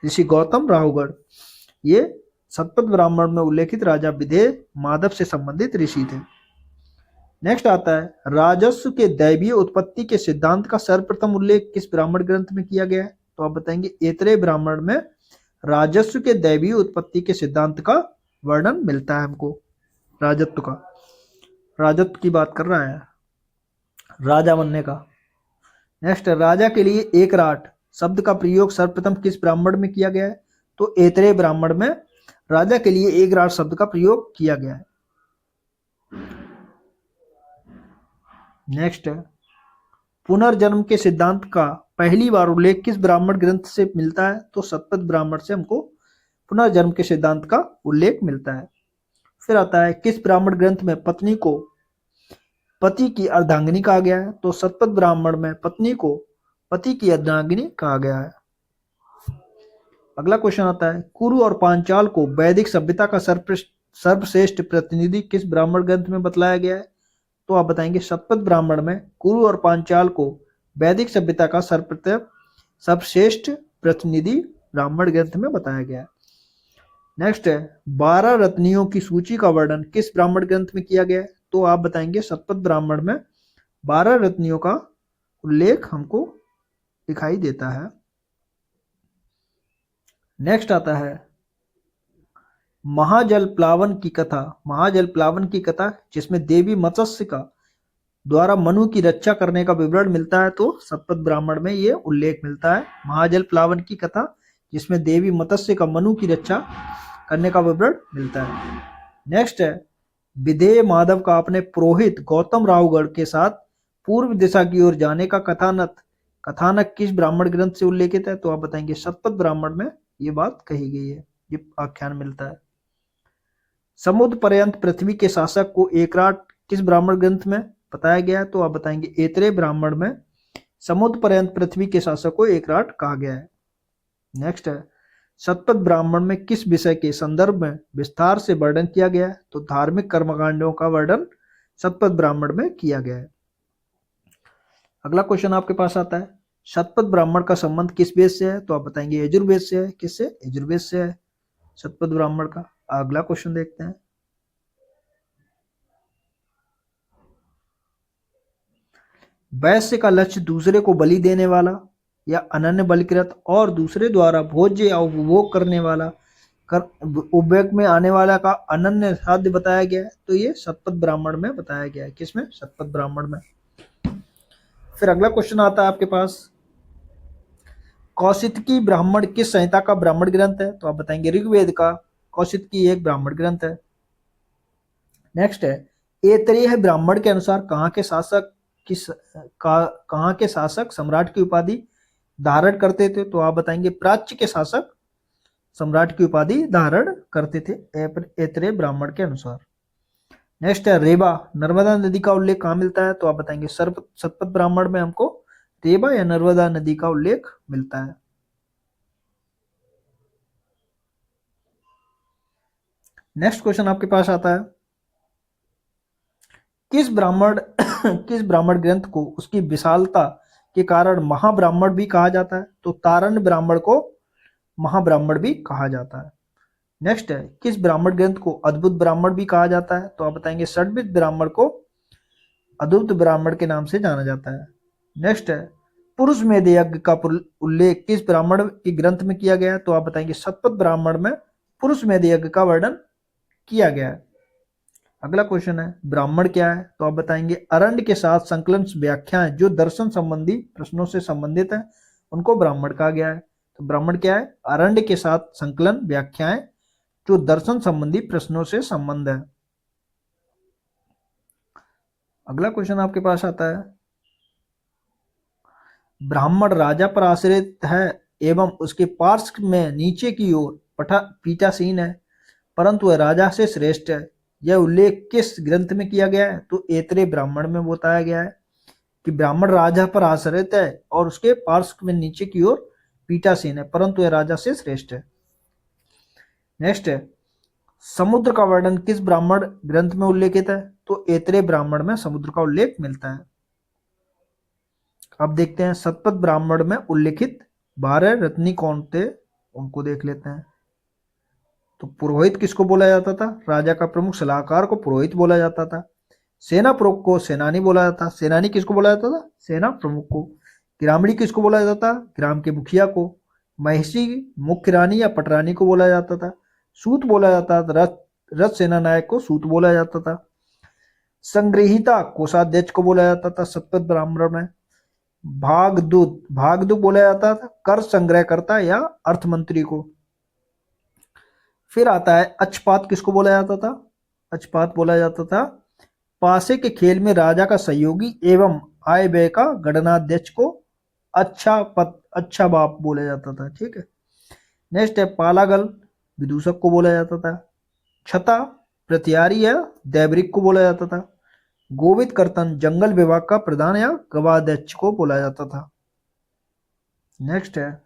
ऋषि गौतम राहुगढ़। ये शतपथ ब्राह्मण में उल्लेखित राजा विधेय माधव से संबंधित ऋषि थे। नेक्स्ट आता है, राजस्व के दैवीय उत्पत्ति के सिद्धांत का सर्वप्रथम उल्लेख किस ब्राह्मण ग्रंथ में किया गया है? तो आप बताएंगे ऐतरेय ब्राह्मण में राजस्व के दैवीय उत्पत्ति के सिद्धांत का वर्णन मिलता है हमको। राजत्व का, राजत्व की बात कर रहा है, राजा बनने का। नेक्स्ट, राजा के लिए एक राट शब्द का प्रयोग सर्वप्रथम किस ब्राह्मण में किया गया है? तो ऐतरेय ब्राह्मण में राजा के लिए एक राट शब्द का प्रयोग किया गया है। नेक्स्ट है, पुनर्जन्म के सिद्धांत का पहली बार उल्लेख किस ब्राह्मण ग्रंथ से मिलता है? तो शतपथ ब्राह्मण से हमको पुनर्जन्म के सिद्धांत का उल्लेख मिलता है। फिर आता है, किस ब्राह्मण ग्रंथ में पत्नी को पति की अर्धांगिनी कहा गया है? तो शतपथ ब्राह्मण में पत्नी को पति की अर्धांगिनी कहा गया है। अगला क्वेश्चन आता है, कुरु और पांचाल को वैदिक सभ्यता का सर्वश्रेष्ठ प्रतिनिधि किस ब्राह्मण ग्रंथ में बतलाया गया है? तो आप बताएंगे शतपथ ब्राह्मण में कुरु और पांचाल को वैदिक सभ्यता का सर्वश्रेष्ठ प्रतिनिधि ब्राह्मण ग्रंथ में बताया गया है। नेक्स्ट है, 12 रत्नियों की सूची का वर्णन किस ब्राह्मण ग्रंथ में किया गया है? तो आप बताएंगे शतपथ ब्राह्मण में 12 रत्नियों का उल्लेख हमको दिखाई देता है। नेक्स्ट आता है, महाजल प्लावन की कथा। महाजल प्लावन की कथा जिसमें देवी मत्स्य का द्वारा मनु की रक्षा करने का विवरण मिलता है, तो शतपथ ब्राह्मण में ये उल्लेख मिलता है। महाजल प्लावन की कथा जिसमें देवी मत्स्य का मनु की रक्षा करने का विवरण मिलता है। नेक्स्ट है, विधेय माधव का अपने पुरोहित गौतम रावगढ़ के साथ पूर्व दिशा की ओर जाने का कथानक किस ब्राह्मण ग्रंथ से उल्लेखित है? तो आप बताएंगे शतपथ ब्राह्मण में ये बात कही गई है, ये आख्यान मिलता है। समुद्र पर्यंत पृथ्वी के शासक को एकराट किस ब्राह्मण ग्रंथ में बताया गया है? तो आप बताएंगे ऐतरेय ब्राह्मण में समुद्र पर्यंत पृथ्वी के शासक को एकराट कहा गया है। नेक्स्ट है, शतपथ ब्राह्मण में किस विषय के संदर्भ में विस्तार से वर्णन किया गया है? तो धार्मिक कर्मकांडों का वर्णन शतपथ ब्राह्मण में किया गया है। अगला क्वेश्चन आपके पास आता है, शतपथ ब्राह्मण का संबंध किस वेद से है? तो आप बताएंगे यजुर्वेद से है। किससे? यजुर्वेद से है शतपथ ब्राह्मण का। अगला क्वेश्चन देखते हैं, वैश्य का लक्ष्य दूसरे को बलि देने वाला या अनन्य बलिकृत और दूसरे द्वारा भोज्य या उपभोग करने वाला उपयोग में आने वाला का अनन्य साध्य बताया गया है। तो ये शतपथ ब्राह्मण में बताया गया है। किसमें? शतपथ ब्राह्मण में। फिर अगला क्वेश्चन आता है आपके पास, कौशितकी ब्राह्मण किस संहिता का ब्राह्मण ग्रंथ है? तो आप बताएंगे ऋग्वेद का कौशितकी एक ब्राह्मण ग्रंथ है। नेक्स्ट है, ऐतरेय ब्राह्मण के अनुसार कहाँ के शासक सम्राट की उपाधि धारण करते थे? तो आप बताएंगे प्राच्य के शासक सम्राट की उपाधि धारण करते थे ऐतरेय ब्राह्मण के अनुसार। नेक्स्ट है, रेवा नर्मदा नदी का उल्लेख कहाँ मिलता है? तो आप बताएंगे शतपथ ब्राह्मण में हमको रेवा या नर्मदा नदी का उल्लेख मिलता है। नेक्स्ट क्वेश्चन आपके पास आता है, किस ब्राह्मण ग्रंथ को उसकी विशालता के कारण महाब्राह्मण भी कहा जाता है? तो तारण्य ब्राह्मण को महाब्राह्मण भी कहा जाता है। नेक्स्ट है, किस ब्राह्मण ग्रंथ को अद्भुत ब्राह्मण भी कहा जाता है? तो आप बताएंगे षड्विध ब्राह्मण को अद्भुत ब्राह्मण के नाम से जाना जाता है। नेक्स्ट है, पुरुष मेध यज्ञ का उल्लेख किस ब्राह्मण के ग्रंथ में किया गया है? तो आप बताएंगे शतपथ ब्राह्मण में पुरुष मेध यज्ञ का वर्णन किया गया है। अगला क्वेश्चन है, ब्राह्मण क्या है? तो आप बताएंगे अरण्य के साथ संकलन व्याख्याएं जो दर्शन संबंधी प्रश्नों से संबंधित है उनको ब्राह्मण कहा गया है। तो ब्राह्मण क्या है? अरण्य के साथ संकलन व्याख्याएं जो दर्शन संबंधी प्रश्नों से संबंध है। अगला क्वेश्चन आपके पास आता है, ब्राह्मण राजा पर आश्रित है एवं उसके पार्श्व में नीचे की ओर पीठासीन है परंतु वह राजा से श्रेष्ठ है, यह उल्लेख किस ग्रंथ में किया गया है? तो ऐतरेय ब्राह्मण में बताया गया है कि ब्राह्मण राजा पर आश्रित है और उसके पार्श्व में नीचे की ओर पीठासीन है परंतु वह राजा से श्रेष्ठ है। नेक्स्ट है, समुद्र का वर्णन किस ब्राह्मण ग्रंथ में उल्लेखित है? तो ऐतरेय ब्राह्मण में समुद्र का उल्लेख मिलता है। अब देखते हैं शतपथ ब्राह्मण में उल्लेखित 12 रत्नी कौन थे, उनको देख लेते हैं। तो पुरोहित किसको बोला जाता था? राजा का प्रमुख सलाहकार को पुरोहित बोला जाता था। सेना प्रमुख को सेनानी बोला जाता था। सेनानी किसको बोला जाता था? सेना प्रमुख को। ग्रामीणी किसको बोला जाता था? ग्राम के मुखिया को। महिषी मुख्य रानी या पटरानी को बोला जाता था। सूत बोला जाता था। रथ सेना नायक को सूत बोला जाता था। संग्रहिता कोषाध्यक्ष को बोला जाता था शतपथ ब्राह्मण में। भागदूत बोला जाता था कर संग्रहकर्ता या अर्थमंत्री को। फिर आता है अक्षपात, किसको बोला जाता था? अक्षपात बोला जाता था पासे के खेल में राजा का सहयोगी एवं आय व्यय का गणनाध्यक्ष को अच्छा बाप बोला जाता था। ठीक है। नेक्स्ट है पालागल विदूषक को बोला जाता था। छता प्रतिहारी या दैबरिक को बोला जाता था। गोवित कर्तन जंगल विभाग का प्रधान या गवाध्यक्ष को बोला जाता था। नेक्स्ट है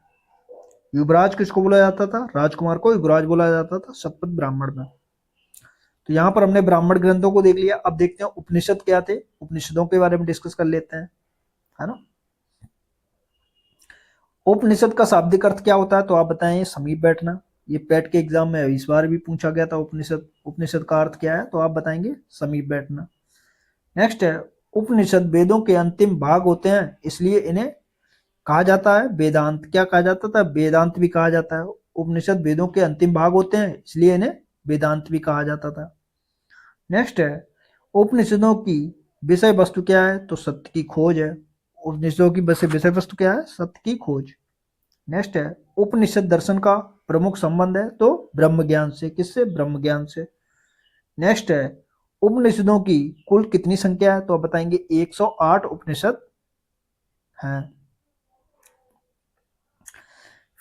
युवराज किसको बोला जाता था? राजकुमार को युवराज बोला जाता था शतपथ ब्राह्मण में। तो यहाँ पर हमने ब्राह्मण ग्रंथों को देख लिया। अब देखते हैं उपनिषद क्या थे, उपनिषदों के बारे में डिस्कस कर लेते हैं, है ना। उपनिषद का शाब्दिक अर्थ क्या होता है? तो आप बताएं समीप बैठना। ये पेट के एग्जाम में इस बार भी पूछा गया था उपनिषद का अर्थ क्या है? तो आप बताएंगे समीप बैठना। नेक्स्ट है उपनिषद वेदों के अंतिम भाग होते हैं इसलिए इन्हें कहा जाता है वेदांत। क्या कहा जाता था? वेदांत भी कहा जाता है। उपनिषद वेदों के अंतिम भाग होते हैं इसलिए इन्हें वेदांत भी कहा जाता था। नेक्स्ट है उपनिषदों की विषय वस्तु क्या है? तो सत्य की खोज है। उपनिषदों की विषय वस्तु क्या है? सत्य की खोज। नेक्स्ट है उपनिषद दर्शन का प्रमुख संबंध है तो ब्रह्म ज्ञान से। किससे? ब्रह्म ज्ञान से। नेक्स्ट है उपनिषदों की कुल कितनी संख्या है? तो आप बताएंगे 108 उपनिषद हैं।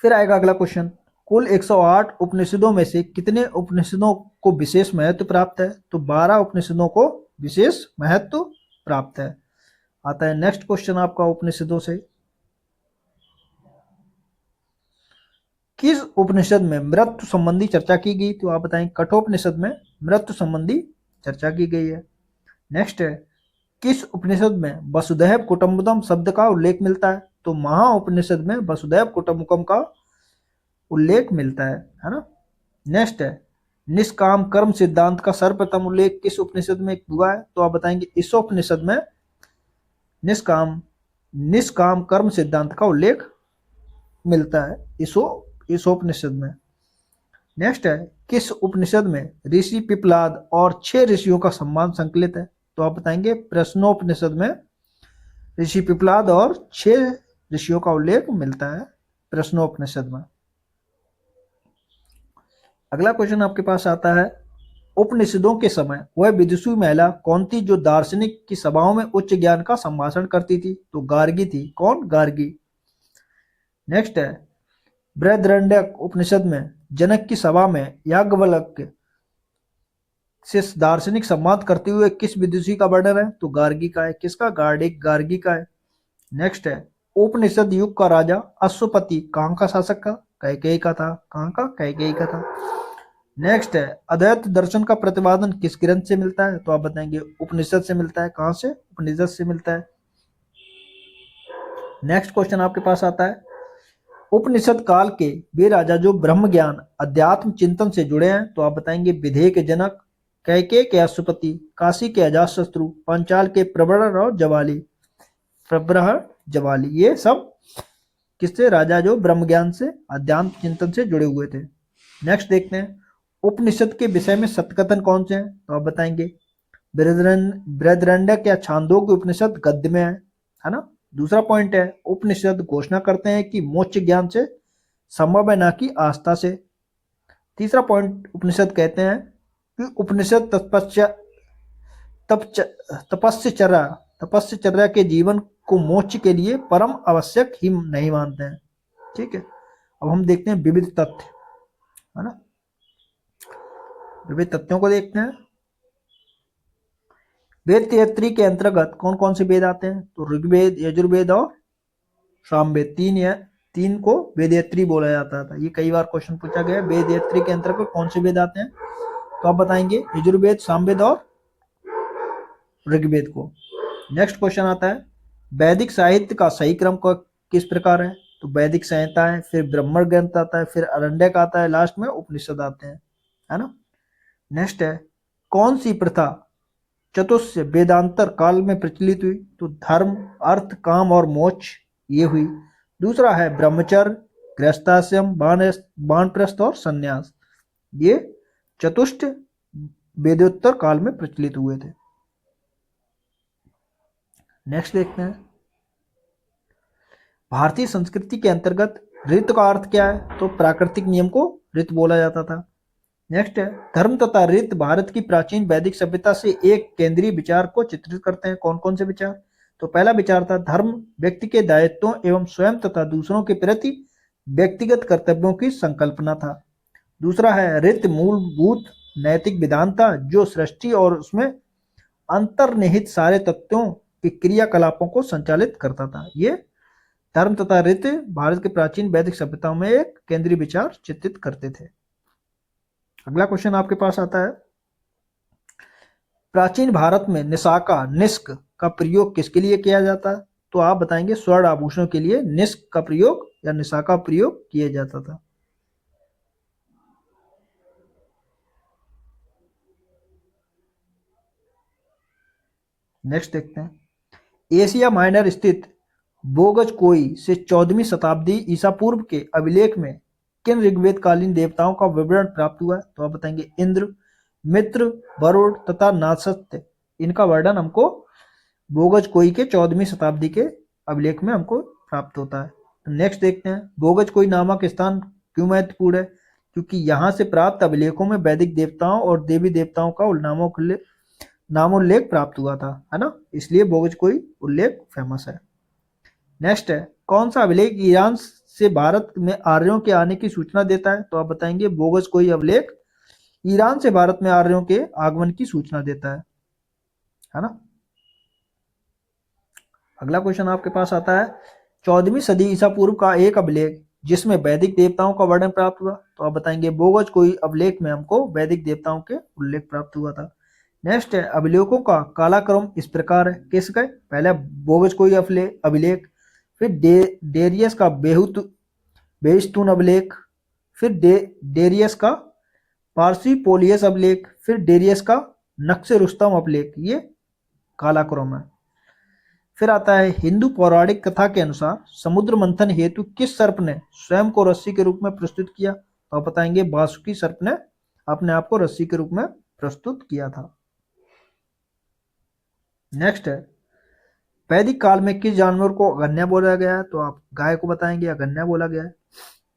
फिर आएगा अगला क्वेश्चन, कुल 108 उपनिषदों में से कितने उपनिषदों को विशेष महत्व प्राप्त है? तो 12 उपनिषदों को विशेष महत्व प्राप्त है। आता है नेक्स्ट क्वेश्चन आपका उपनिषदों से, किस उपनिषद में मृत्यु संबंधी चर्चा की गई? तो आप बताएं कठोपनिषद में मृत्यु संबंधी चर्चा की गई है। नेक्स्ट है, किस उपनिषद में वसुधैव कुटुंबकम शब्द का उल्लेख मिलता है? तो महा उपनिषद में वसुधैव कुटुंबकम का उल्लेख मिलता है ना। नेक्स्ट है, निष्काम कर्म सिद्धांत का सर्वप्रथम उल्लेख किस उपनिषद में हुआ है? तो आप बताएंगे ईशोपनिषद में निष्काम निष्काम कर्म सिद्धांत का उल्लेख मिलता है ईशोपनिषद में। नेक्स्ट है, किस उपनिषद में ऋषि पिपलाद और 6 ऋषियों का सम्मान संकलित है? तो आप बताएंगे प्रश्नोपनिषद में ऋषि पिपलाद और 6 ऋषियों का उल्लेख मिलता है प्रश्नोपनिषद में। अगला क्वेश्चन आपके पास आता है, उपनिषदों के समय वह विदुषी महिला कौन थी जो दार्शनिक की सभाओं में उच्च ज्ञान का संभाषण करती थी? तो गार्गी थी। कौन? गार्गी। नेक्स्ट है, बृहदारण्यक उपनिषद में जनक की सभा में याज्ञवल्क्य से दार्शनिक संवाद करते हुए किस विदुषी का वर्णन है? तो गार्गी का है। किसका? गार्गी का है। नेक्स्ट है, उपनिषद युग का राजा अश्वपति कहाँ का शासक था? कैकेयी का था। कहाँ का? कैकेयी का था। नेक्स्ट है, अद्वैत दर्शन का प्रतिपादन किस ग्रंथ से मिलता है? तो आप बताएंगे उपनिषद से मिलता है। कहाँ से? उपनिषद से मिलता है। नेक्स्ट क्वेश्चन आपके पास आता है, उपनिषद काल के वे राजा जो ब्रह्म ज्ञान अध्यात्म चिंतन से जुड़े हैं? तो आप बताएंगे विदेह के जनक, कैकेयी के अश्वपति, काशी के अजातशत्रु, पांचाल के प्रबल और जवाली। ये सब किससे? राजा जो ब्रह्म ज्ञान से अध्यात्म चिंतन से जुड़े हुए थे। नेक्स्ट देखते हैं, उपनिषद के विषय में सत्कथन कौन से हैं? तो आप बताएंगे बृहदारण्यक या छांदोग्य उपनिषद गद्य में है ना। दूसरा पॉइंट है, उपनिषद घोषणा करते हैं कि मोक्ष ज्ञान से संभव है, ना कि आस्था से। तीसरा पॉइंट, उपनिषद कहते हैं कि उपनिषद तपस्या के जीवन को मोक्ष के लिए परम आवश्यक ही नहीं मानते हैं। ठीक है, अब हम देखते हैं विविध तथ्य, है ना। विविध तथ्यों को देखते हैं। वेद 33 के अंतर्गत कौन कौन से वेद आते हैं? तो ऋग्वेद, यजुर्वेद और सामवेद। तीन को वेदयत्री बोला जाता था। ये कई बार क्वेश्चन पूछा गया, वेदयत्री के अंतर्गत कौन से वेद आते हैं? तो आप बताएंगे यजुर्वेद, सामवेद और ऋग्वेद को। नेक्स्ट क्वेश्चन आता है, वैदिक साहित्य का सही क्रम किस प्रकार है? तो वैदिक संहिता है, फिर ब्राह्मण ग्रंथ आता है, फिर आरण्यक आता है, लास्ट में उपनिषद आते हैं, है ना। नेक्स्ट है, कौन सी प्रथा चतुष्य वेदांतर काल में प्रचलित हुई? तो धर्म, अर्थ, काम और मोक्ष ये हुई। दूसरा है ब्रह्मचर्य, गृहस्थाश्रम, वानप्रस्थ और संन्यास। ये चतुष्ट वेदोत्तर काल में प्रचलित हुए थे। नेक्स्ट देखते हैं, भारतीय संस्कृति के अंतर्गत ऋतु का अर्थ क्या है? तो प्राकृतिक नियम को ऋतु बोला जाता था। नेक्स्ट है, धर्म तथा ऋत भारत की प्राचीन वैदिक सभ्यता से एक केंद्रीय विचार को चित्रित करते हैं। कौन कौन से विचार? तो पहला विचार था धर्म व्यक्ति के दायित्वों एवं स्वयं तथा दूसरों के प्रति व्यक्तिगत कर्तव्यों की संकल्पना था। दूसरा है ऋत मूलभूत नैतिक विधान था जो सृष्टि और उसमें अंतर्निहित सारे तत्वों के क्रियाकलापों को संचालित करता था। ये धर्म तथा ऋत भारत के प्राचीन वैदिक सभ्यताओं में एक केंद्रीय विचार चित्रित करते थे। अगला क्वेश्चन आपके पास आता है, प्राचीन भारत में निशाका निष्क का प्रयोग किसके लिए किया जाता है? तो आप बताएंगे स्वर्ण आभूषणों के लिए निष्क का प्रयोग या निशाका प्रयोग किया जाता था। नेक्स्ट देखते हैं, एशिया माइनर स्थित बोगजकोई से 14वीं शताब्दी ईसा पूर्व के अभिलेख में किन ऋग्वेद कालीन देवताओं का विवरण प्राप्त हुआ है? तो आप बताएंगे इंद्र, मित्र, वरुण तथा नासत्य। इनका वर्णन हमको बोगजकोई के 14वीं शताब्दी के अभिलेख में हमको प्राप्त होता है। तो नेक्स्ट देखते हैं, बोगजकोई नामक स्थान क्यों महत्वपूर्ण है? क्योंकि यहाँ से प्राप्त अभिलेखों में वैदिक देवताओं और देवी देवताओं का नामों नामोल्लेख प्राप्त हुआ था, है ना, इसलिए बोगज कोई उल्लेख फेमस है। नेक्स्ट है, कौन सा अभिलेख ईरान से भारत में आर्यों के आने की सूचना देता है? तो आप बताएंगे बोगज कोई अभिलेख ईरान से भारत में आर्यों के आगमन की सूचना देता है ना। अगला क्वेश्चन आपके पास आता है, 14वीं सदी ईसा पूर्व का एक अभिलेख जिसमें वैदिक देवताओं का वर्णन प्राप्त हुआ। तो आप बताएंगे बोगज कोई अभिलेख में हमको वैदिक देवताओं के उल्लेख प्राप्त हुआ था। नेक्स्ट है, अभिलेखों का कालाक्रम इस प्रकार है, किसका? पहले बोगज कोई अभिलेख, फिर डेरियस का बेहस्तून अभिलेख, फिर डेरियस का पारसी पोलियस अभिलेख, फिर डेरियस का नक्शे रुस्तम अभिलेख। ये कालाक्रम है। फिर आता है, हिंदू पौराणिक कथा के अनुसार समुद्र मंथन हेतु किस सर्प ने स्वयं को रस्सी के रूप में प्रस्तुत किया? तो आप बताएंगे वासुकी सर्प ने अपने आप को रस्सी के रूप में प्रस्तुत किया था। नेक्स्ट है, वैदिक काल में किस जानवर को अगन्या बोला गया है? तो आप गाय को बताएंगे अगन्या बोला गया है।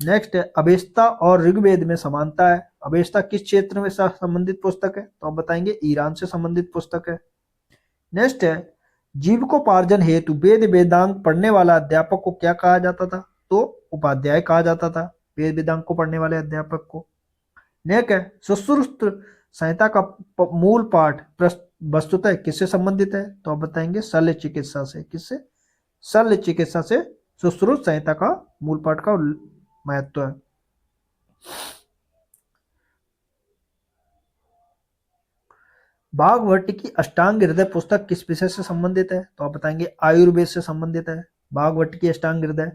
नेक्स्ट है, अवेस्ता और ऋग्वेद में समानता है। अवेस्ता किस क्षेत्र में संबंधित पुस्तक है? तो आप बताएंगे ईरान से संबंधित पुस्तक है। नेक्स्ट है, जीविकोपार्जन हेतु वेद वेदांग पढ़ने वाला अध्यापक को क्या कहा जाता था? तो उपाध्याय कहा जाता था वेद वेदांग को पढ़ने वाले अध्यापक को। नेक्स्ट है, सुश्रुत संहिता का मूल पाठ वस्तुतः किससे संबंधित है? तो आप बताएंगे शल्य चिकित्सा से। किससे? शल्य चिकित्सा से सुश्रुत संहिता का मूल पाठ का महत्व है। भागवत की अष्टांग हृदय पुस्तक किस विषय से संबंधित है? तो आप बताएंगे आयुर्वेद से संबंधित है भागवत की अष्टांग हृदय।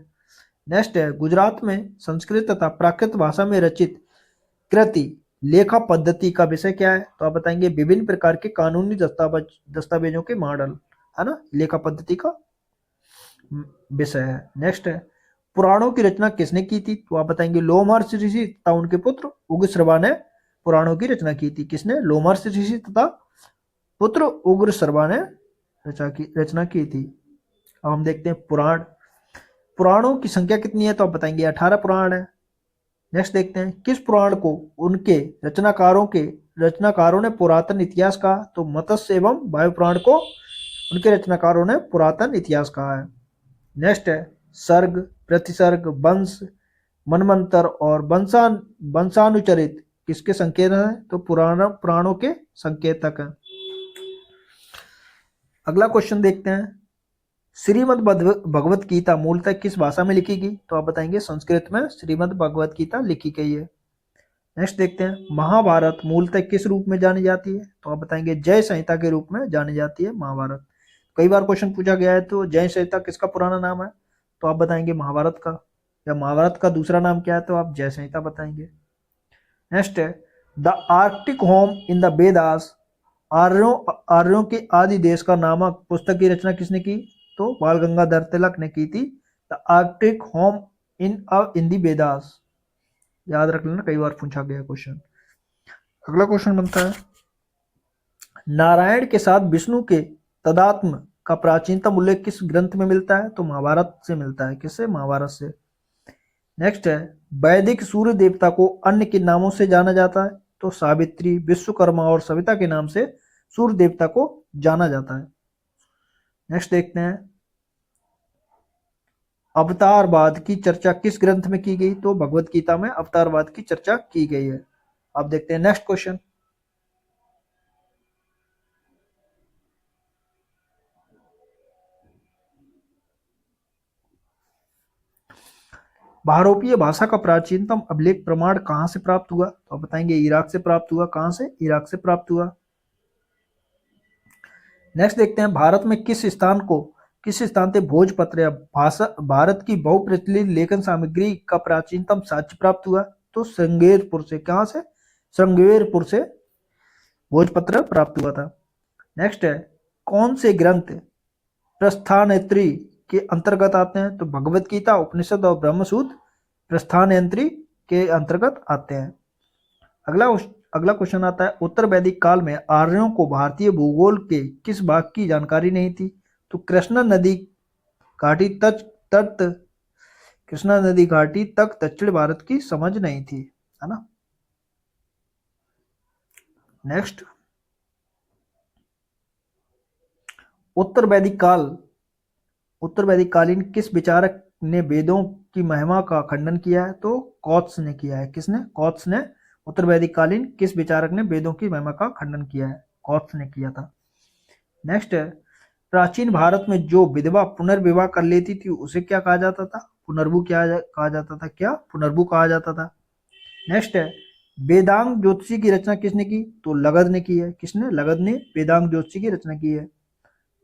नेक्स्ट है, गुजरात में संस्कृत तथा प्राकृत भाषा में रचित कृति लेखा पद्धति का विषय क्या है? तो आप बताएंगे विभिन्न प्रकार के कानूनी दस्तावेजों के मॉडल, है ना, लेखा पद्धति का विषय है। नेक्स्ट है, पुराणों की रचना किसने की थी? तो आप बताएंगे लोमहर्षि ऋषि तथा उनके पुत्र उग्रश्रवा ने पुराणों की रचना की थी। किसने? लोमहर्षि ऋषि तथा पुत्र उग्रश्रवा ने रचना की थी। अब हम देखते हैं पुराणों की संख्या कितनी है? तो आप बताएंगे 18 पुराण है। नेक्स्ट देखते हैं, किस पुराण को उनके रचनाकारों ने पुरातन इतिहास कहा? तो मत्स्य एवं वायु पुराण को उनके रचनाकारों ने पुरातन इतिहास कहा है। नेक्स्ट है, सर्ग, प्रतिसर्ग, वंश, मनमंत्र और वंशानुचरित किसके संकेत हैं? तो पुराणों के संकेतक हैं। अगला क्वेश्चन देखते हैं, श्रीमद् भगवत गीता मूलतः किस भाषा में लिखी गई? तो आप बताएंगे संस्कृत में श्रीमद् भगवत गीता लिखी गई है। नेक्स्ट देखते हैं, महाभारत मूलतः किस रूप में जानी जाती है? तो आप बताएंगे जय संहिता के रूप में जानी जाती है महाभारत। कई बार क्वेश्चन पूछा गया है, तो जय संहिता किसका पुराना नाम है? तो आप बताएंगे महाभारत का। या महाभारत का दूसरा नाम क्या है? तो आप जय संहिता बताएंगे। नेक्स्ट है, the Arctic home in the Vedas, आर्यों के आदि देश का नामक पुस्तक की रचना किसने की? तो बाल गंगाधर तिलक ने की थी। द आर्कटिक होम इन दी वेदास, याद रख लेना, कई बार पूछा गया क्वेश्चन। अगला क्वेश्चन बनता है, नारायण के साथ विष्णु के तदात्म का प्राचीनतम उल्लेख किस ग्रंथ में मिलता है? तो महाभारत से मिलता है। किससे? महाभारत से। नेक्स्ट है, वैदिक सूर्य देवता को अन्य किन नामों से जाना जाता है? तो सावित्री, विश्वकर्मा और सविता के नाम से सूर्य देवता को जाना जाता है। नेक्स्ट देखते हैं, अवतारवाद की चर्चा किस ग्रंथ में की गई? तो भगवत गीता में अवतारवाद की चर्चा की गई है। अब देखते हैं नेक्स्ट क्वेश्चन, भारोपीय भाषा का प्राचीनतम अभिलेख प्रमाण कहां से प्राप्त हुआ? तो आप बताएंगे इराक से प्राप्त हुआ। कहां से? इराक से प्राप्त हुआ। नेक्स्ट देखते हैं, भारत में किस स्थान से भोजपत्र या भाषा भारत की बहुप्रचलित लेखन सामग्री का प्राचीनतम साक्ष्य प्राप्त हुआ? तो श्रृंगेरपुर से। कहां से? श्रृंगेरपुर से भोजपत्र प्राप्त हुआ था। नेक्स्ट है, कौन से ग्रंथ प्रस्थानत्रयी के अंतर्गत आते हैं? तो भगवत गीता, उपनिषद और ब्रह्मसूत्र प्रस्थानत्रयी के अंतर्गत आते हैं। अगला क्वेश्चन आता है, उत्तर वैदिक काल में आर्यों को भारतीय भूगोल के किस भाग की जानकारी नहीं थी? तो कृष्णा नदी घाटी तक दक्षिण भारत की समझ नहीं थी, है ना। नेक्स्ट, उत्तर वैदिक काल उत्तर वैदिक कालीन किस विचारक ने वेदों की महिमा का खंडन किया है? तो कौत्स ने किया है। किसने? कौत्स ने। उत्तर वैदिक कालीन किस विचारक ने वेदों की महिमा का खंडन किया है? कौत्स ने किया था। नेक्स्ट है, प्राचीन भारत में जो विधवा पुनर्विवाह कर लेती थी उसे क्या कहा जाता था? पुनर्वु कहा जाता था। क्या? पुनर्वु कहा जाता था। नेक्स्ट है, वेदांग ज्योतिषी की रचना किसने की? तो लगध ने की है। किसने? लगध ने वेदांग ज्योतिषी की रचना की है।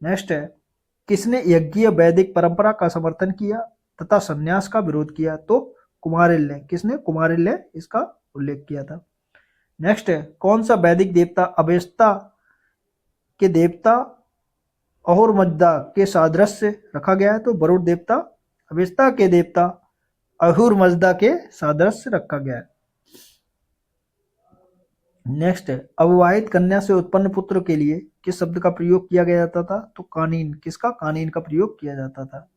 नेक्स्ट है, किसने यज्ञीय वैदिक परंपरा का समर्थन किया तथा संन्यास का विरोध किया? तो कुमारिल ने। किसने? कुमारिल ने इसका उल्लेख किया था। नेक्स्ट है, कौन सा वैदिक देवता अवेस्ता के देवता अहुरमज्दा के सादृश्य रखा गया है? तो वरुण देवता अवेस्ता के देवता अहुरमज्दा के सादृश्य रखा गया है। नेक्स्ट है, अविवाहित कन्या से उत्पन्न पुत्र के लिए किस शब्द का प्रयोग किया गया जाता था? तो कानीन। किसका? कानीन का प्रयोग किया जाता था।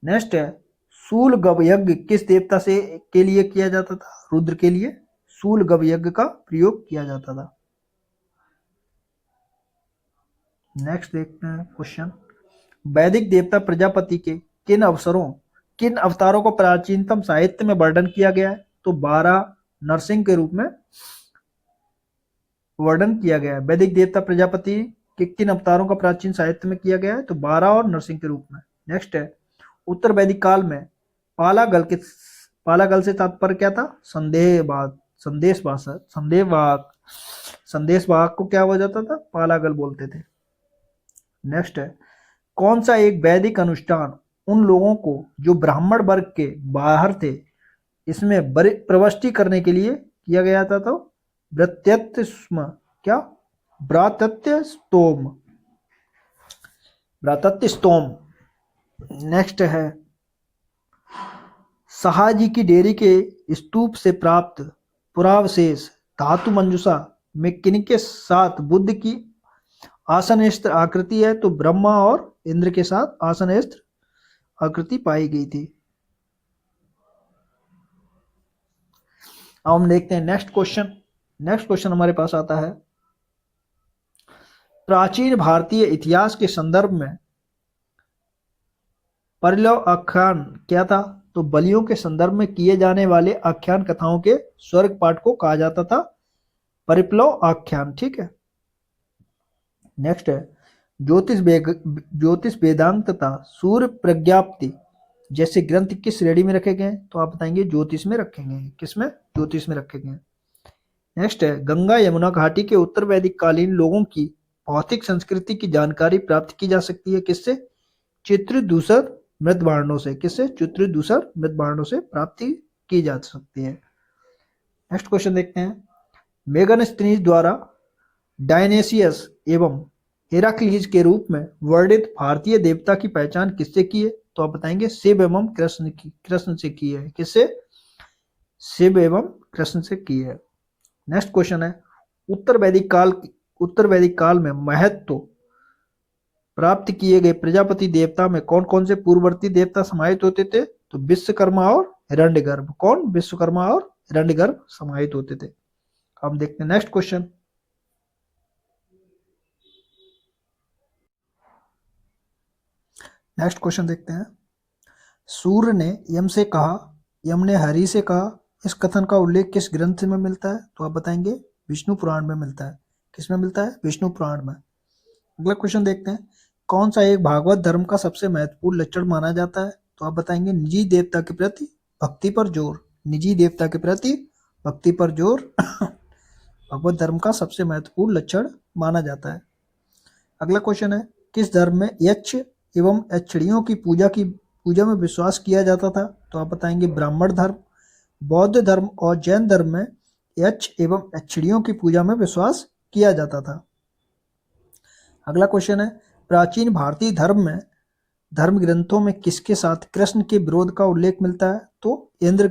नेक्स्ट है, सूल गव यज्ञ किस देवता से के लिए किया जाता था? रुद्र के लिए सूल गव यज्ञ का प्रयोग किया जाता था। नेक्स्ट देखते हैं क्वेश्चन, वैदिक देवता प्रजापति के किन अवतारों को प्राचीनतम साहित्य में वर्णन किया गया है? तो 12 नरसिंह के रूप में वर्णन किया गया है। वैदिक देवता प्रजापति के किन अवतारों का प्राचीन साहित्य में किया गया है? तो 12 और नरसिंह के रूप में। नेक्स्ट है, उत्तर वैदिक काल में पालागल से तात्पर्य क्या था? संदेशवाहक को क्या हो जाता था? पालागल बोलते थे। नेक्स्ट है, कौन सा एक वैदिक अनुष्ठान उन लोगों को जो ब्राह्मण वर्ग के बाहर थे इसमें प्रविष्टि करने के लिए किया गया था? तो व्रत्यस्म। क्या? व्रातत्य स्तोम। नेक्स्ट है, शाहजी की डेरी के स्तूप से प्राप्त पुरावशेष धातु मंजूषा में किनके साथ बुद्ध की आसनस्त्र आकृति है? तो ब्रह्मा और इंद्र के साथ आसनस्त्र आकृति पाई गई थी। अब हम देखते हैं नेक्स्ट क्वेश्चन। नेक्स्ट क्वेश्चन हमारे पास आता है, प्राचीन भारतीय इतिहास के संदर्भ में परिलव आख्यान क्या था? तो बलियों के संदर्भ में किए जाने वाले आख्यान कथाओं के स्वर्ग पाठ को कहा जाता था परिप्लव आख्यान। ठीक है। नेक्स्ट है, ज्योतिष वेदांत तथा सूर्य प्रज्ञाप्ति जैसे ग्रंथ किस श्रेणी में रखे गए? तो आप बताएंगे ज्योतिष में रखे गए। किसमें? ज्योतिष में रखे गए। नेक्स्ट है, गंगा यमुना घाटी के उत्तर वैदिक कालीन लोगों की भौतिक संस्कृति की जानकारी प्राप्त की जा सकती है किससे? चित्रित दूसर मृत वर्णों से। किससे? चित्रित दूसर मृत वर्णों से प्राप्ति की जा सकती है। नेक्स्ट क्वेश्चन देखते हैं, मेगनस्थनीज द्वारा डायनेसियस एवं हेराक्लीज के रूप में वर्णित भारतीय देवता की पहचान किससे की है? तो आप बताएंगे शिव एवं कृष्ण से की है। किससे? शिव एवं कृष्ण से की है। नेक्स्ट क्वेश्चन है, उत्तर वैदिक काल में महत्व प्राप्त किए गए प्रजापति देवता में कौन कौन से पूर्ववर्ती देवता समाहित होते थे? तो विश्वकर्मा और हिरण्यगर्भ। कौन? विश्वकर्मा और हिरण्यगर्भ समाहित होते थे। अब देखते हैं नेक्स्ट क्वेश्चन, देखते हैं, सूर्य ने यम से कहा, यम ने हरि से कहा, इस कथन का उल्लेख किस ग्रंथ में मिलता है? तो आप बताएंगे विष्णु पुराण में मिलता है। किस में मिलता है? विष्णु पुराण में। अगला क्वेश्चन देखते हैं, कौन सा एक भागवत धर्म का सबसे महत्वपूर्ण लक्षण माना जाता है? तो आप बताएंगे निजी देवता के प्रति भक्ति पर जोर। निजी देवता के प्रति भक्ति पर जोर भगवत धर्म का सबसे महत्वपूर्ण लक्षण माना जाता है। अगला क्वेश्चन है, किस धर्म में यक्ष एवं यक्षिणियों की पूजा में विश्वास किया जाता था? तो आप बताएंगे ब्राह्मण धर्म। बौद्ध धर्म और जैन धर्म में यक्ष एवं यक्षिणियों की पूजा में विश्वास किया जाता था। अगला क्वेश्चन है, प्राचीन भारतीय धर्म ग्रंथों में किसके साथ कृष्ण के विरोध का उल्लेख मिलता है? तो इंद्र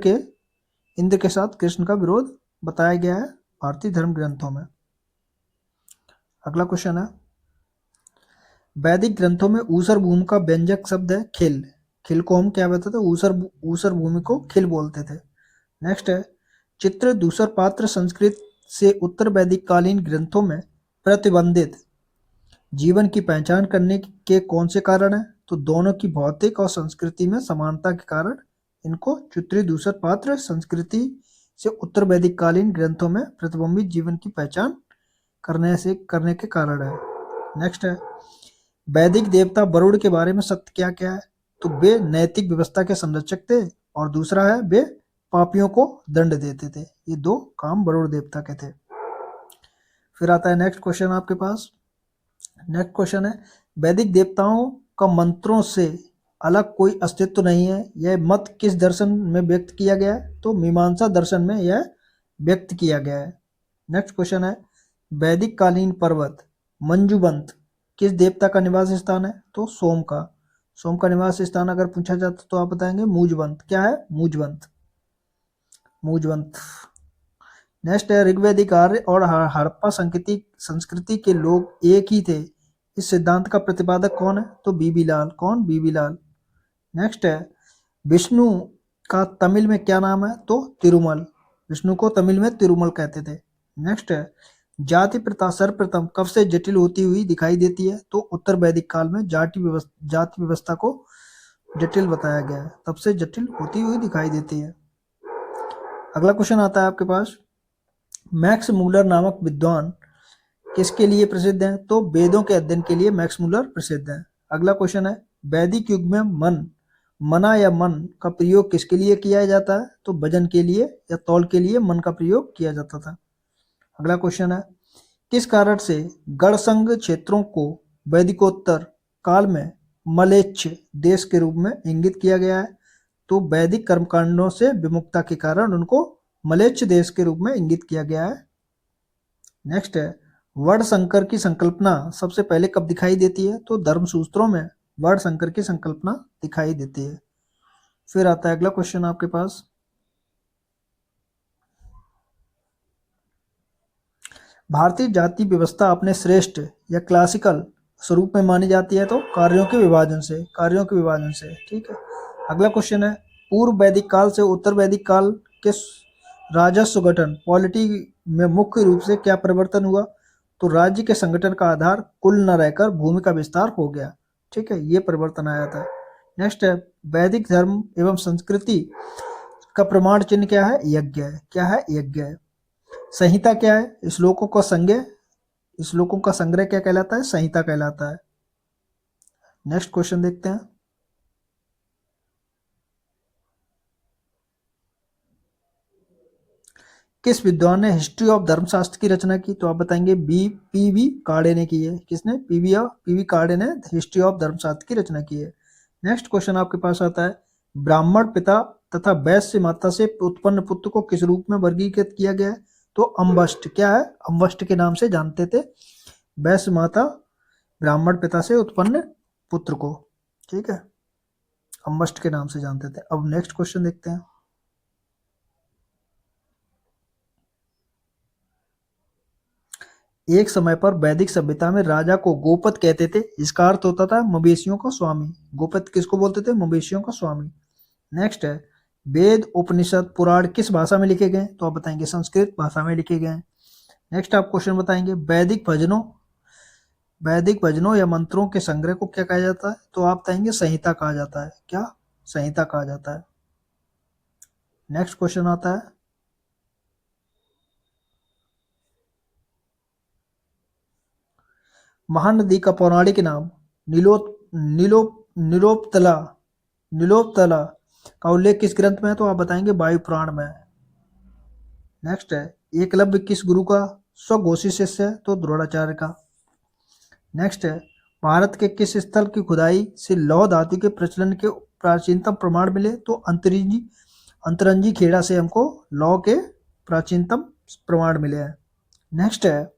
के साथ कृष्ण का विरोध बताया गया है भारतीय धर्म ग्रंथों में। अगला क्वेश्चन है, वैदिक ग्रंथों में ऊसर भूमि का व्यंजक शब्द है खिल। खिल को हम क्या बोलते थे? ऊसर भूमि को खिल बोलते थे। नेक्स्ट है, चित्र दूसर पात्र संस्कृत से उत्तर वैदिक कालीन ग्रंथों में प्रतिबंधित जीवन की पहचान करने के कौन से कारण है? तो दोनों की भौतिक और संस्कृति में समानता के कारण इनको चुत्री दूसर पात्र संस्कृति से उत्तर वैदिक कालीन ग्रंथों में प्रतिबिंबित जीवन की पहचान करने के कारण है। नेक्स्ट है, वैदिक देवता वरुण के बारे में सत्य क्या क्या है? तो वे नैतिक व्यवस्था के संरक्षक थे, और दूसरा है वे पापियों को दंड देते थे। ये दो काम वरुण देवता के थे। फिर आता है नेक्स्ट क्वेश्चन आपके पास। नेक्स्ट क्वेश्चन है, वैदिक देवताओं का मंत्रों से अलग कोई अस्तित्व नहीं है, यह मत किस दर्शन में व्यक्त किया गया है? तो मीमांसा दर्शन में यह व्यक्त किया गया है। नेक्स्ट क्वेश्चन है, वैदिक कालीन पर्वत मंजुबंत किस देवता का निवास स्थान है? तो सोम का। सोम का निवास स्थान अगर पूछा जाता तो आप बताएंगे मूजवंत। क्या है? मूजवंत। मूजवंत। नेक्स्ट है, ऋग्वैदिक आर्य और हड़प्पा संस्कृति के लोग एक ही थे, इस सिद्धांत का प्रतिपादक कौन है? तो बीबी लाल। कौन? बीबी लाल। नेक्स्ट है, विष्णु का तमिल में क्या नाम है? तो तिरुमल। विष्णु को तमिल में तिरुमल कहते थे। नेक्स्ट है, जाति प्रथा सर्वप्रथम कब से जटिल होती हुई दिखाई देती है? तो उत्तर वैदिक काल में जाति व्यवस्था को जटिल बताया गया है, तब से जटिल होती हुई दिखाई देती है। अगला क्वेश्चन आता है आपके पास, मैक्स मूलर नामक विद्वान किसके लिए प्रसिद्ध है? तो वेदों के अध्ययन के लिए मैक्स मूलर प्रसिद्ध है। अगला क्वेश्चन है, वैदिक युग में मना या मन का प्रयोग किसके लिए किया जाता है? तो वजन के लिए या तौल के लिए मन का प्रयोग किया जाता था। अगला क्वेश्चन है, किस कारण से गढ़संग क्षेत्रों को वैदिकोत्तर काल में मलेच्छ देश के रूप में इंगित किया गया है? तो वैदिक कर्मकांडों से विमुक्ता के कारण उनको मलेच्छ देश के रूप में इंगित किया गया है। नेक्स्ट है, वर्ण संकर की संकल्पना सबसे पहले कब दिखाई देती है? तो धर्मसूत्रों में वर्ण संकर की संकल्पना दिखाई देती है। फिर आता है अगला क्वेश्चन आपके पास, भारतीय जाति व्यवस्था अपने श्रेष्ठ या क्लासिकल स्वरूप में मानी जाती है? तो कार्यों के विभाजन से। कार्यों के विभाजन से। ठीक है। अगला क्वेश्चन है, पूर्व वैदिक काल से उत्तर वैदिक काल के राजस्व गठन पॉलिटी में मुख्य रूप से क्या परिवर्तन हुआ? तो राज्य के संगठन का आधार कुल न रहकर भूमि का विस्तार हो गया। ठीक है, ये परिवर्तन आया था। नेक्स्ट है, वैदिक धर्म एवं संस्कृति का प्रमाण चिन्ह क्या है? यज्ञ है। क्या है? यज्ञ है। संहिता क्या है? श्लोकों का संग्रह क्या कहलाता है? संहिता कहलाता है। नेक्स्ट क्वेश्चन देखते हैं, किस विद्वान ने हिस्ट्री ऑफ धर्मशास्त्र की रचना की? तो आप बताएंगे पीवी काड़े ने की है। किसने? पीवी काड़े ने हिस्ट्री ऑफ धर्मशास्त्र की रचना की है। नेक्स्ट क्वेश्चन आपके पास आता है, ब्राह्मण पिता तथा वैश्य माता से उत्पन्न पुत्र को किस रूप में वर्गीकृत किया गया है? तो अम्बष्ट। क्या है? अम्बष्ट के नाम से जानते थे वैश्य माता ब्राह्मण पिता से उत्पन्न पुत्र को। ठीक है, अम्बष्ट के नाम से जानते थे। अब नेक्स्ट क्वेश्चन देखते हैं, एक समय पर वैदिक सभ्यता में राजा को गोपत कहते थे, इसका अर्थ होता था मवेशियों का स्वामी। गोपत किसको बोलते थे? मवेशियों का स्वामी। नेक्स्ट है, वेद उपनिषद पुराण किस भाषा में लिखे गए? तो आप बताएंगे संस्कृत भाषा में लिखे गए। नेक्स्ट आप क्वेश्चन बताएंगे, वैदिक भजनों या मंत्रों के संग्रह को क्या कहा जाता है? तो आप बताएंगे संहिता कहा जाता है। क्या? संहिता कहा जाता है। नेक्स्ट क्वेश्चन आता है, महानदी का पौराणिक नाम नीलोत्पला का उल्लेख किस ग्रंथ में है? तो आप बताएंगे वायु पुराण में। नेक्स्ट है, एकलव्य किस गुरु का स्वघोषित शिष्य है? तो द्रोणाचार्य का। नेक्स्ट है, भारत के किस स्थल की खुदाई से लौह धातु के प्रचलन के प्राचीनतम प्रमाण मिले? तो अंतरंजी खेड़ा से हमको लौह के प्राचीनतम प्रमाण मिले हैं। नेक्स्ट है,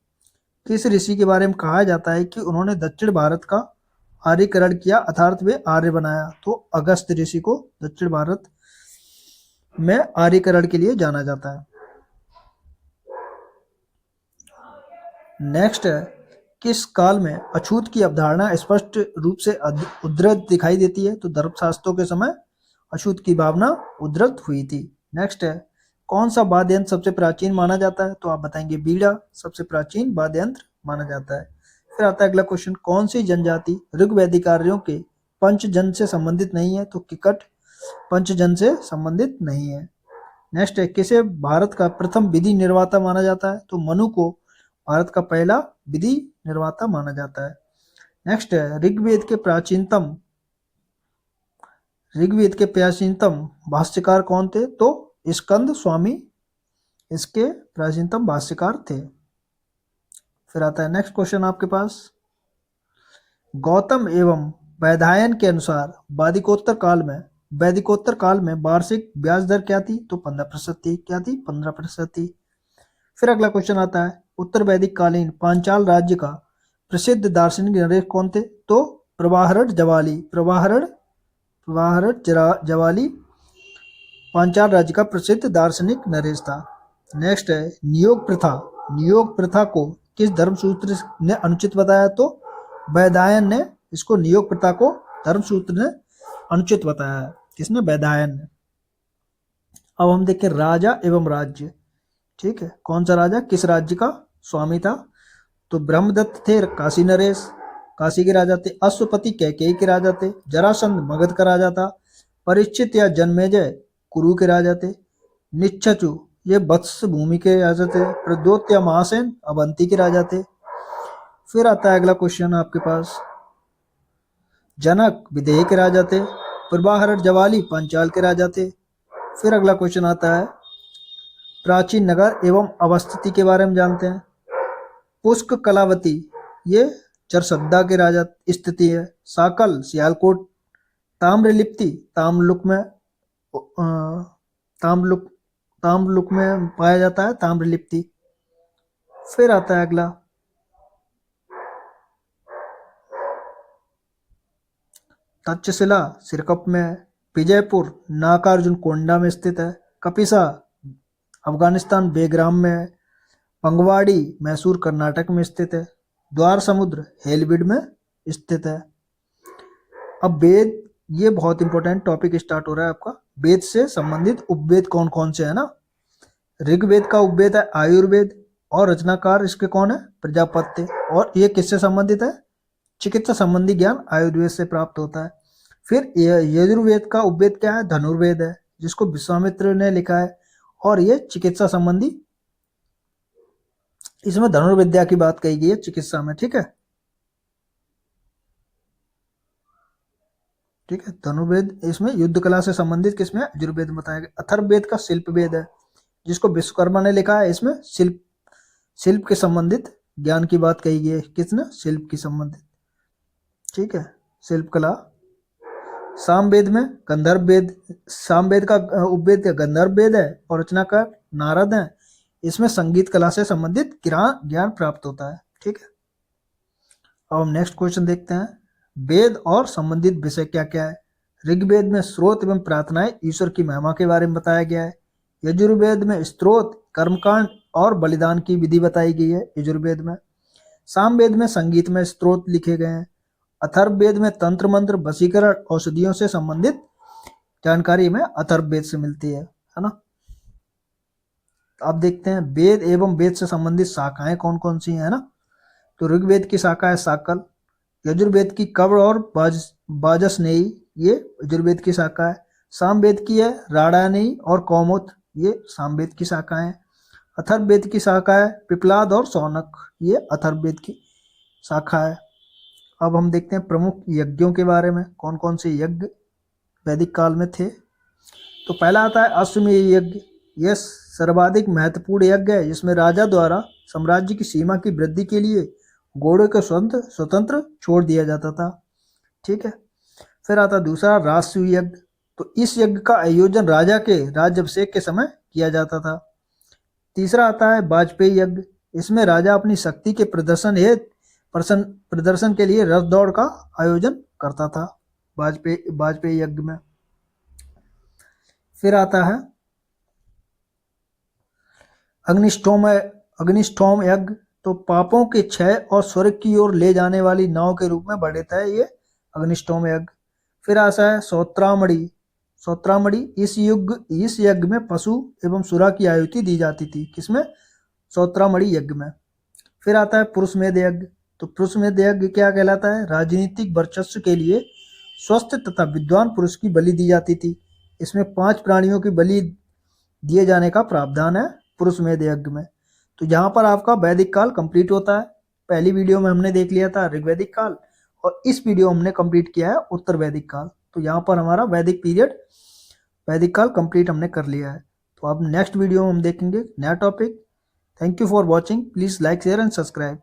किस ऋषि के बारे में कहा जाता है कि उन्होंने दक्षिण भारत का आर्यकरण किया, अर्थात वे आर्य बनाया? तो अगस्त ऋषि को दक्षिण भारत में आर्यकरण के लिए जाना जाता है। नेक्स्ट है, किस काल में अछूत की अवधारणा स्पष्ट रूप से उद्धृत दिखाई देती है? तो धर्मशास्त्रों के समय अछूत की भावना उद्धृत हुई थी। नेक्स्ट है, कौन सा वाद्य यंत्र सबसे प्राचीन माना जाता है? तो आप बताएंगे बीड़ा सबसे प्राचीन वाद्य यंत्र माना जाता है। फिर आता है अगला क्वेश्चन, कौन सी जनजाति ऋग्वैदिक कार्यों के पंचजन से संबंधित नहीं है? तो किकट पंचजन से संबंधित नहीं है। नेक्स्ट है, किसे भारत का प्रथम विधि निर्माता माना जाता है? तो मनु को भारत का पहला विधि निर्माता माना जाता है। नेक्स्ट है, ऋग्वेद के प्राचीनतम भाष्यकार कौन थे? तो स्कंद स्वामी इसके प्राचीनतम भाष्यकार थे। फिर आता है नेक्स्ट क्वेश्चन आपके पास, गौतम एवं वैधायन के अनुसार वैदिकोत्तर काल में वार्षिक ब्याज दर क्या थी? तो 15% थी। क्या थी? 15% थी। फिर अगला क्वेश्चन आता है, उत्तर वैदिक कालीन पांचाल राज्य का प्रसिद्ध दार्शनिक नरेश कौन थे? तो प्रवाहरड जवाली पांचाल राज्य का प्रसिद्ध दार्शनिक नरेश था। नेक्स्ट है, नियोग प्रथा को किस धर्मसूत्र ने अनुचित बताया? तो वैधायन ने इसको नियोग प्रथा को धर्मसूत्र ने अनुचित बताया है। किसने? वैधायन ने। अब हम देखें राजा एवं राज्य। ठीक है, कौन सा राजा किस राज्य का स्वामी था? तो ब्रह्मदत्त थे काशी नरेश, काशी के राजा थे। अश्वपति कैकेयी के राजा थे। जरासंध मगध का राजा था। परीक्षित या जन्मेजय कुरु के राजा थे। निच्छचु ये वत्स भूमि के राजा थे। प्रद्योत या महासेन अवंती के राजा थे। फिर आता है अगला क्वेश्चन आपके पास, जनक विदेह के राजा थे। प्रवाहरड जवाली पांचाल के राजा थे। फिर अगला क्वेश्चन आता है, प्राचीन नगर एवं अवस्थिति के बारे में जानते हैं। पुष्क कलावती ये चरसद्दा के राजा स्थिति है। साकल सियालकोट। ताम्रलिप्ति ताम्रलुक में पाया जाता है ताम्रलिप्ति। फिर आता है अगला, तक्षशिला सिरकप में। विजयपुर नागार्जुन कोंडा में स्थित है। कपिसा अफगानिस्तान बेग्राम में है। पंगवाड़ी मैसूर कर्नाटक में स्थित है। द्वार समुद्र हेलविड में स्थित है। अब वेद, ये बहुत इंपॉर्टेंट टॉपिक स्टार्ट हो रहा है आपका। वेद से संबंधित उपवेद कौन कौन से है ना? ऋग्वेद का उपवेद है आयुर्वेद, और रचनाकार इसके कौन है? प्रजापत्य। और ये किससे संबंधित है? चिकित्सा संबंधी ज्ञान आयुर्वेद से प्राप्त होता है। फिर यजुर्वेद का उपवेद क्या है? धनुर्वेद है, जिसको विश्वामित्र ने लिखा है, और ये चिकित्सा संबंधी, इसमें धनुर्विद्या की बात कही गई है चिकित्सा में। ठीक है, ठीक है, धनुर्वेद इसमें युद्ध कला से संबंधित किसमें? यजुर्वेद में बताया गया। अथर्ववेद का शिल्प वेद है, जिसको विश्वकर्मा ने लिखा है। इसमें शिल्प के संबंधित ज्ञान की बात कही गई है। किसने? शिल्प की संबंधित। ठीक है, शिल्प कला। सामवेद में गंधर्व वेद, सामवेद का उपवेद गंधर्व वेद है, और रचनाकार नारद है। इसमें संगीत कला से संबंधित ज्ञान प्राप्त होता है। ठीक है, अब हम नेक्स्ट क्वेश्चन देखते हैं, वेद और संबंधित विषय क्या क्या है? ऋग्वेद में स्रोत एवं प्रार्थनाएं ईश्वर की महिमा के बारे में बताया गया है। यजुर्वेद में स्त्रोत, कर्मकांड और बलिदान की विधि बताई गई है यजुर्वेद में। सामवेद में संगीत में स्त्रोत लिखे गए हैं। अथर्ववेद में तंत्र मंत्र, वशीकरण, औषधियों से संबंधित जानकारी में अथर्ववेद से मिलती है ना? अब देखते हैं वेद एवं वेद से संबंधित शाखाएं कौन कौन सी है ना? तो ऋग्वेद की शाखा है साकल। यजुर्वेद की कव्र और बाजसनेयी, ये यजुर्वेद की शाखा है। सामवेद की है राडानेयी और कौमुद, ये सामवेद की शाखा है। अथर्ववेद की शाखा है पिपलाद और शौनक, ये अथर्ववेद की शाखा है। अब हम देखते हैं प्रमुख यज्ञों के बारे में, कौन कौन से यज्ञ वैदिक काल में थे। तो पहला आता है अश्वमेध यज्ञ। यह सर्वाधिक महत्वपूर्ण यज्ञ है, जिसमें राजा द्वारा साम्राज्य की सीमा की वृद्धि के लिए घोड़े को स्वतंत्र छोड़ दिया जाता था। ठीक है, फिर आता दूसरा राजसूय यज्ञ। तो इस यज्ञ का आयोजन राजा के राज्याभिषेक के समय किया जाता था। तीसरा आता है वाजपेयी यज्ञ। इसमें राजा अपनी शक्ति के प्रदर्शन के लिए रथ दौड़ का आयोजन करता था वाजपेयी यज्ञ में। फिर आता है अग्निष्टोम यज्ञ। तो पापों के क्षय और स्वर्ग की ओर ले जाने वाली नाव के रूप में वर्णित है ये अग्निष्टोम यज्ञ। फिर आता है सौत्रामणि। इस यज्ञ में पशु एवं सुरा की आहुति दी जाती थी। किसमें? सौत्रामणि यज्ञ में। फिर आता है पुरुषमेध यज्ञ। तो पुरुष में यज्ञ क्या कहलाता है? राजनीतिक वर्चस्व के लिए स्वस्थ तथा विद्वान पुरुष की बलि दी जाती थी। इसमें 5 प्राणियों की बलि दिए जाने का प्रावधान है पुरुष में यज्ञ में। तो यहाँ पर आपका वैदिक काल कंप्लीट होता है। पहली वीडियो में हमने देख लिया था ऋग्वैदिक काल और इस वीडियो हमने कंप्लीट किया है उत्तर वैदिक काल। तो यहाँ पर हमारा वैदिक पीरियड, वैदिक काल कंप्लीट हमने कर लिया है। तो अब नेक्स्ट वीडियो में हम देखेंगे नया topic. Thank you for watching. Please like share and subscribe.